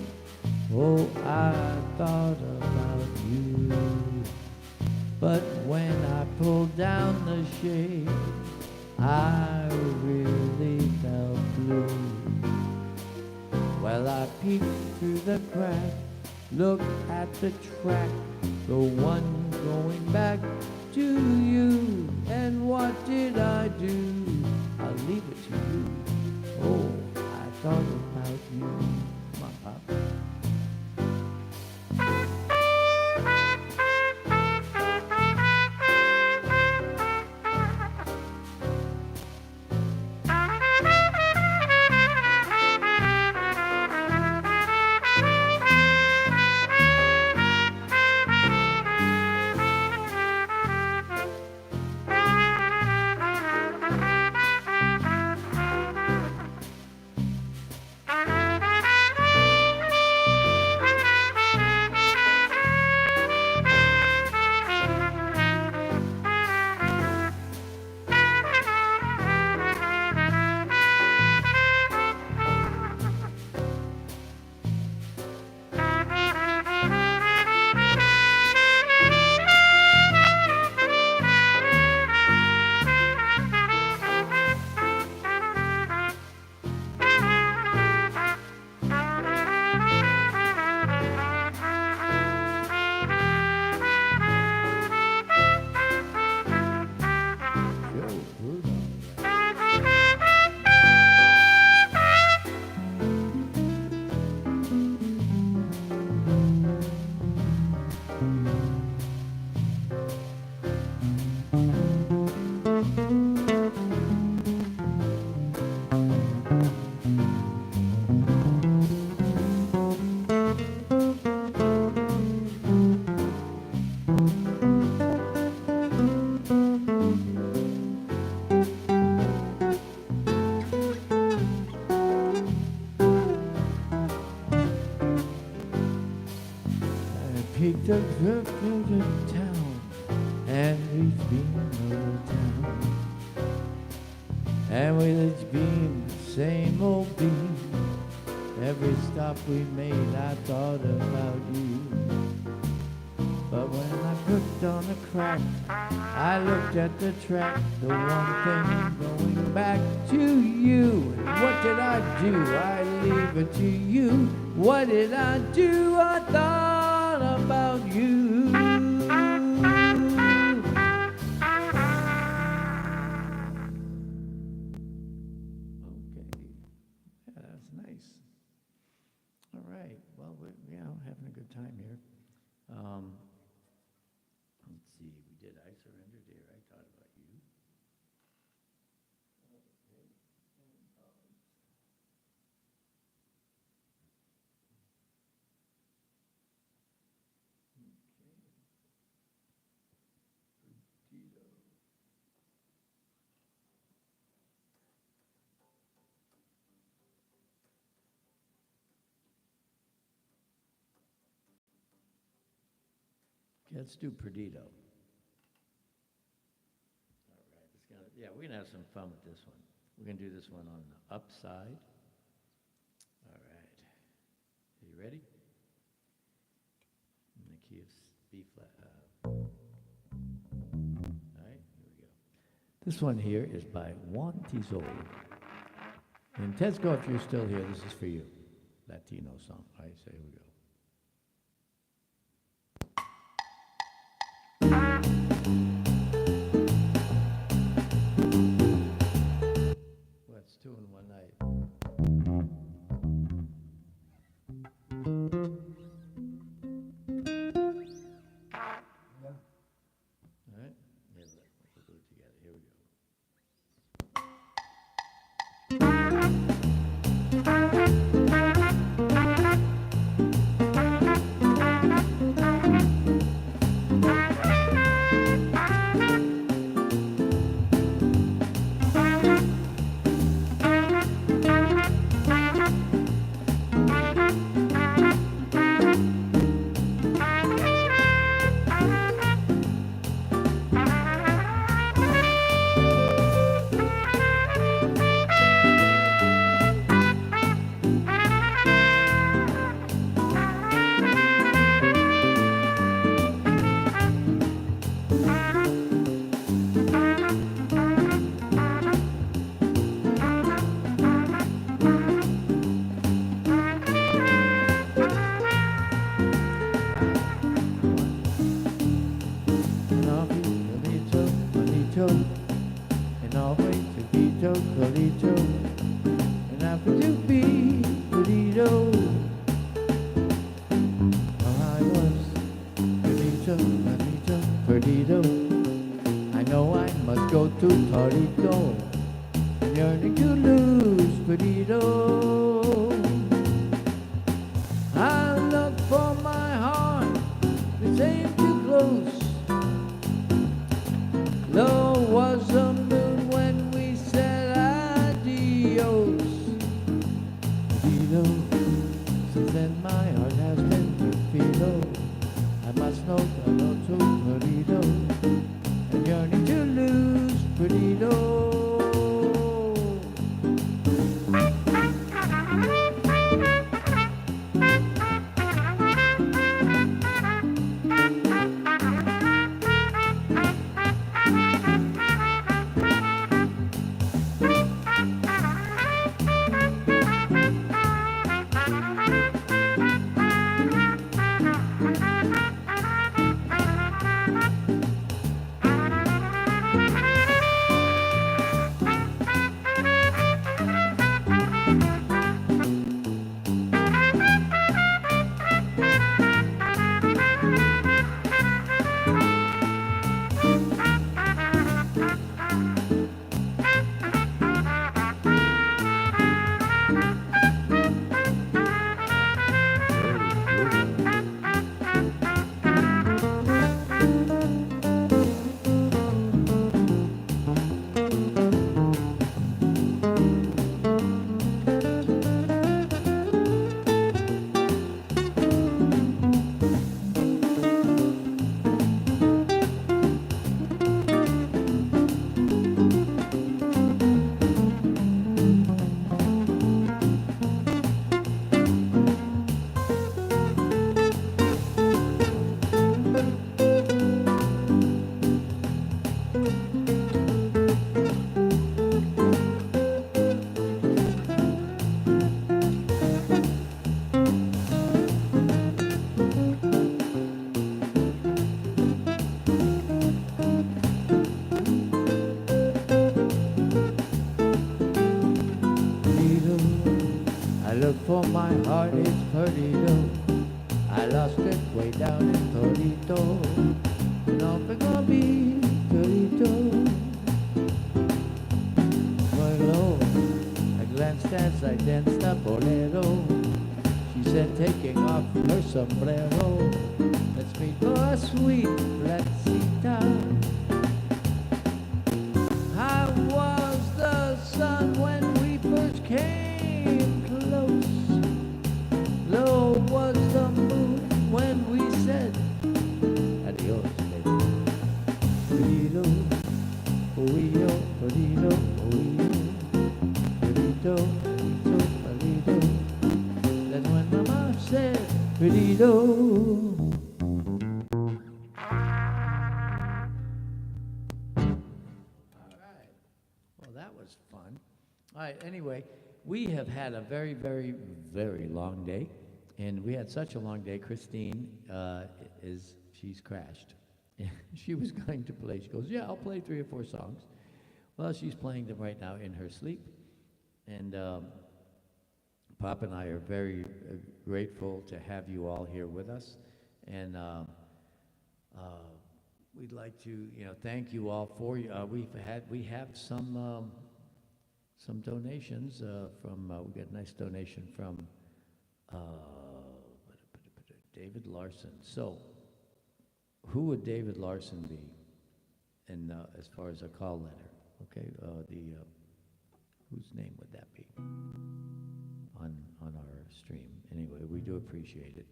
S2: oh, I thought about you. But when I pulled down the shade, I really felt blue. Well, I peeked through the crack, looked at the track, the one going back to you. And what did I do? I'll leave it to you. Oh, I thought about you. Come on, Pop. took trip to the town and reached Beam town. And with its beam, same old beam, every stop we made I thought about you. But when I put on the crack, I looked at the track, the one thing going back to you. And what did I do? I leave it to you. What did I do? I thought about you. Okay, yeah, that's nice. All right, well, we're having a good time here. Let's see, we did I Surrender Dear, I thought about you. Let's do Perdido. All right, yeah, we're gonna have some fun with this one. We're gonna do this one on the upside. All right, are you ready? In the key of B flat. All right, here we go. This one here is by Juan Tizol. And Tesco, if you're still here, this is for you. Latino song. All right, so here we go. What's two in one night?
S1: Yeah.
S2: All right, yeah, we'll do it together. Here we go. And always to be Colito, and I could do be Colito. I was Colito. I know I must go to Torito, and yearning to lose Colito. I look for my heart, this ain't too close. Low was the moon when we said adios. Perdido, since then my heart has been Perdido. I must know to Perdido, and yearning to lose Perdido. look for my heart, it's perdido. I lost it way down in Torito. No me comí, Torito. Well, I glanced as I danced a bolero. She said, taking off her sombrero, let's meet for a sweet placita. How was the sun when we first came close? Low was the moon when we said adios, baby. Perdido, oído, perdido, oído, perdido, perdido, perdido. That's when Mama said perdido. Well, that was fun. All right, anyway, we have had a very, very, very long day, and we had such a long day. Christine she's crashed. She was going to play. She goes, yeah, I'll play 3 or 4 songs. Well, she's playing them right now in her sleep, and Pop and I are very grateful to have you all here with us, and we'd like to, thank you all for we have some donations from. We got a nice donation from David Larson. So, who would David Larson be? And as far as a call letter, okay, whose name would that be on our stream? Anyway, we do appreciate it.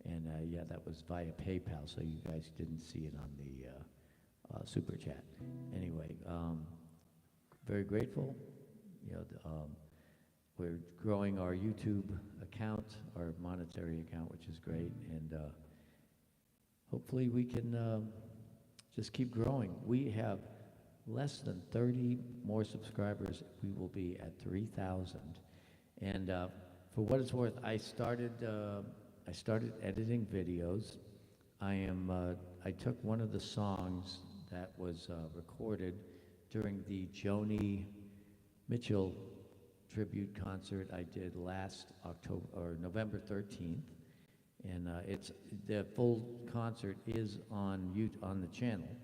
S2: And yeah, that was via PayPal, so you guys didn't see it on the super chat. Anyway, very grateful. We're growing our YouTube account, our monetary account, which is great, and hopefully we can just keep growing. We have less than 30 more subscribers. We will be at 3,000. And for what it's worth, I started editing videos. I took one of the songs that was recorded during the Joni Mitchell tribute concert I did last November 13th, and the full concert is on the channel.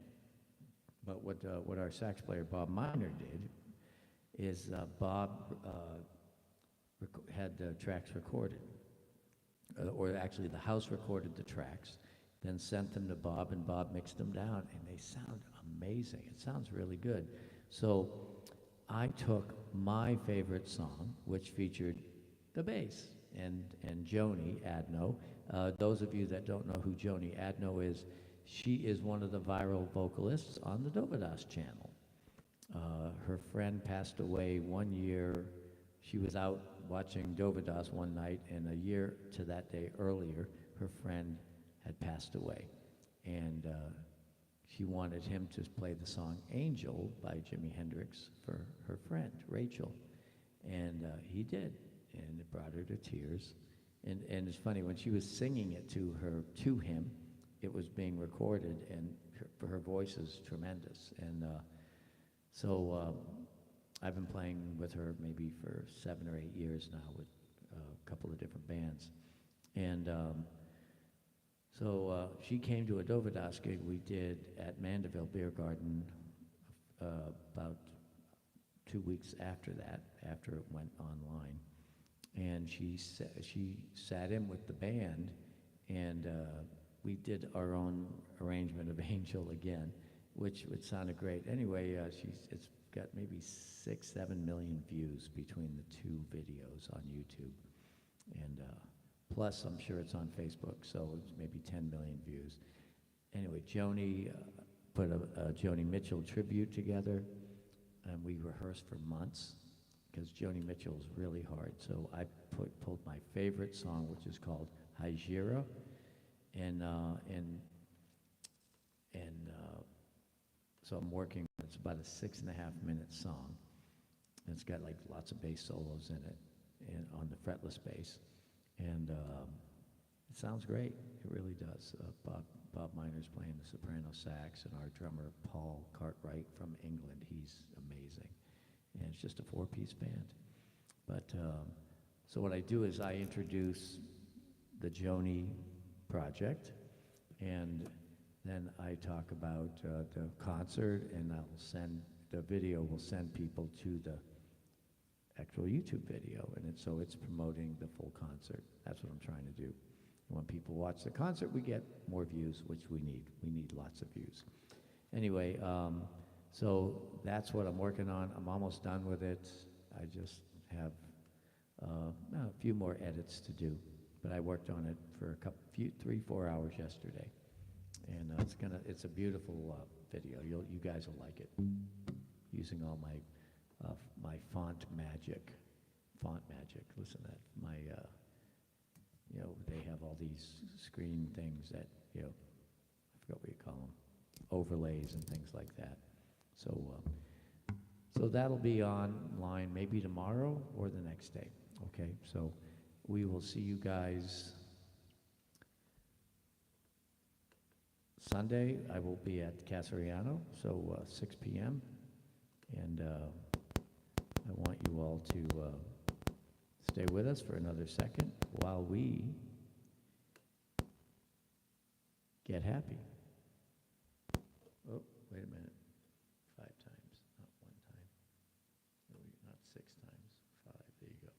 S2: But what our sax player Bob Miner did is Bob had the tracks recorded, or actually the house recorded the tracks, then sent them to Bob, and Bob mixed them down, and they sound amazing. It sounds really good. So I took my favorite song, which featured the bass, and Joni Adno. Those of you that don't know who Joni Adno is, she is one of the viral vocalists on the Dovydas channel. Her friend passed away 1 year. She was out watching Dovydas one night, and a year to that day earlier, her friend had passed away. And she wanted him to play the song Angel by Jimi Hendrix for her friend, Rachel. And he did, and it brought her to tears. And it's funny, when she was singing it to him, it was being recorded, and her voice is tremendous. And so I've been playing with her maybe for 7 or 8 years now with a couple of different bands. And so she came to a Dovydas gig we did at Mandeville Beer Garden about 2 weeks after that, after it went online. And she sat in with the band, and we did our own arrangement of Angel again, which sounded great. Anyway, it's got maybe 6-7 million views between the 2 videos on YouTube, and plus I'm sure it's on Facebook, so it's maybe 10 million views. Anyway, Joni put a Joni Mitchell tribute together, and we rehearsed for months because Joni Mitchell is really hard. So I pulled my favorite song, which is called Hajira, and so I'm working. It's about a 6.5-minute song. And it's got like lots of bass solos in it, and on the fretless bass, and it sounds great. It really does. Bob Miner's playing the soprano sax, and our drummer Paul Cartwright from England. He's amazing, and it's just a 4-piece band. But So what I do is I introduce the Joni project, and then I talk about the concert, and the video will send people to the actual YouTube video, and so it's promoting the full concert. That's what I'm trying to do. When people watch the concert, we get more views, which we need. We need lots of views. Anyway, so that's what I'm working on. I'm almost done with it. I just have a few more edits to do, but I worked on it for 3-4 hours yesterday, and it's a beautiful video. You guys will like it. Using all my font magic. Listen to that. My they have all these screen things that I forgot what you call them, overlays and things like that. So that'll be online maybe tomorrow or the next day. Okay, so we will see you guys Sunday. I will be at Casariano, so 6 p.m. And I want you all to stay with us for another second while we get happy. Oh, wait a minute. 5 times, not 1 time. No, not 6 times. 5. There you go.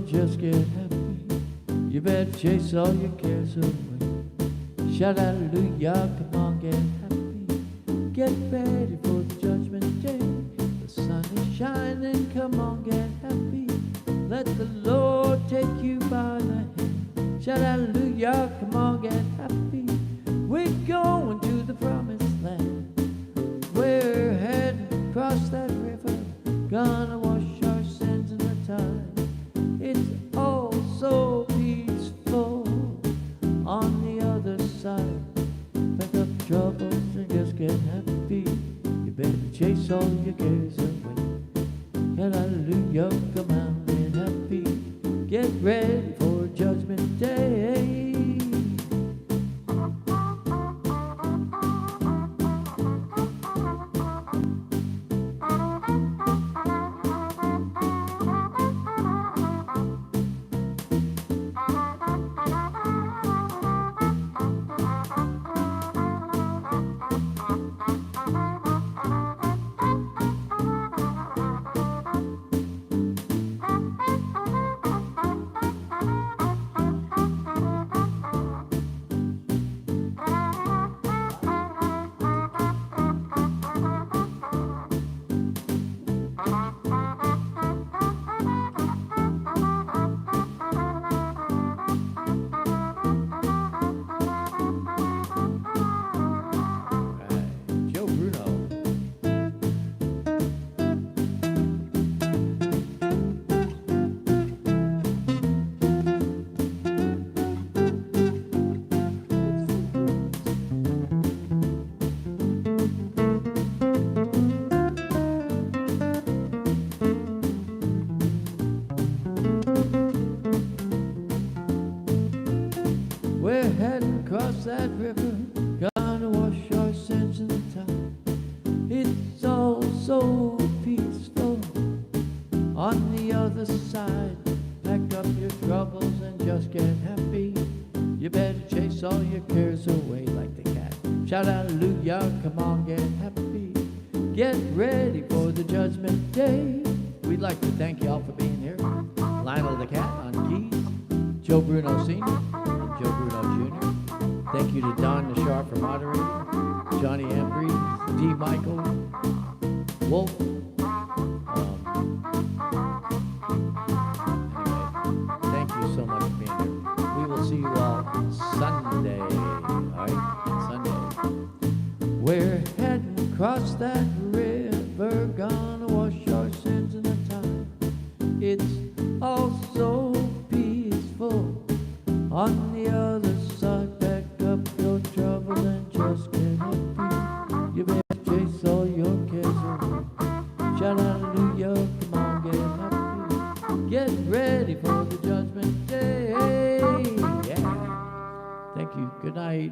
S2: Just get happy. You better chase all your cares away. Shout hallelujah, come on, get happy. Get ready for the judgment day. The sun is shining, come on, get happy. Let the Lord take you by the hand. Shout hallelujah, come on, get happy. We're going to the promised land. We're heading across that river, gonna wash our sins in the tide. It's all so peaceful on the other side. Pack up troubles and just get happy. You better chase all your cares away. Hallelujah, come out and happy. Get ready for Judgment Day. Joe Bruno. We're heading across that river, gonna wash our sins in the tide. It's all so peaceful on the other side. Pack up your troubles and just get happy. You better chase all your cares away like the cat. Shout hallelujah, come on, get happy. Get ready for the Judgment Day. We'd like to thank you all for being here. Lionel the Cat on keys, Joe Bruno Sr. and Joe Bruno Jr. Thank you to Don the Sharp for moderating, Johnny Embry, D. Michael, Wolf. Anyway, thank you so much for being here. We will see you all Sunday. All right, Sunday. We're heading across that river, gonna wash our sins in the tide. It's all so peaceful on the other side. Pack up your troubles and just get happy. You better chase all your cares away. Shout hallelujah, come on, get happy. Get ready for the judgment day. Yeah. Thank you. Good night.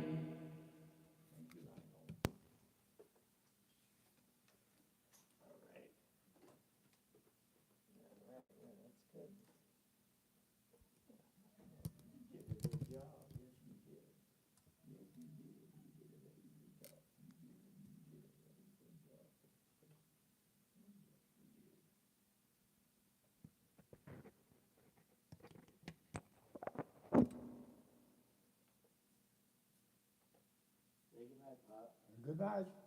S1: Good night.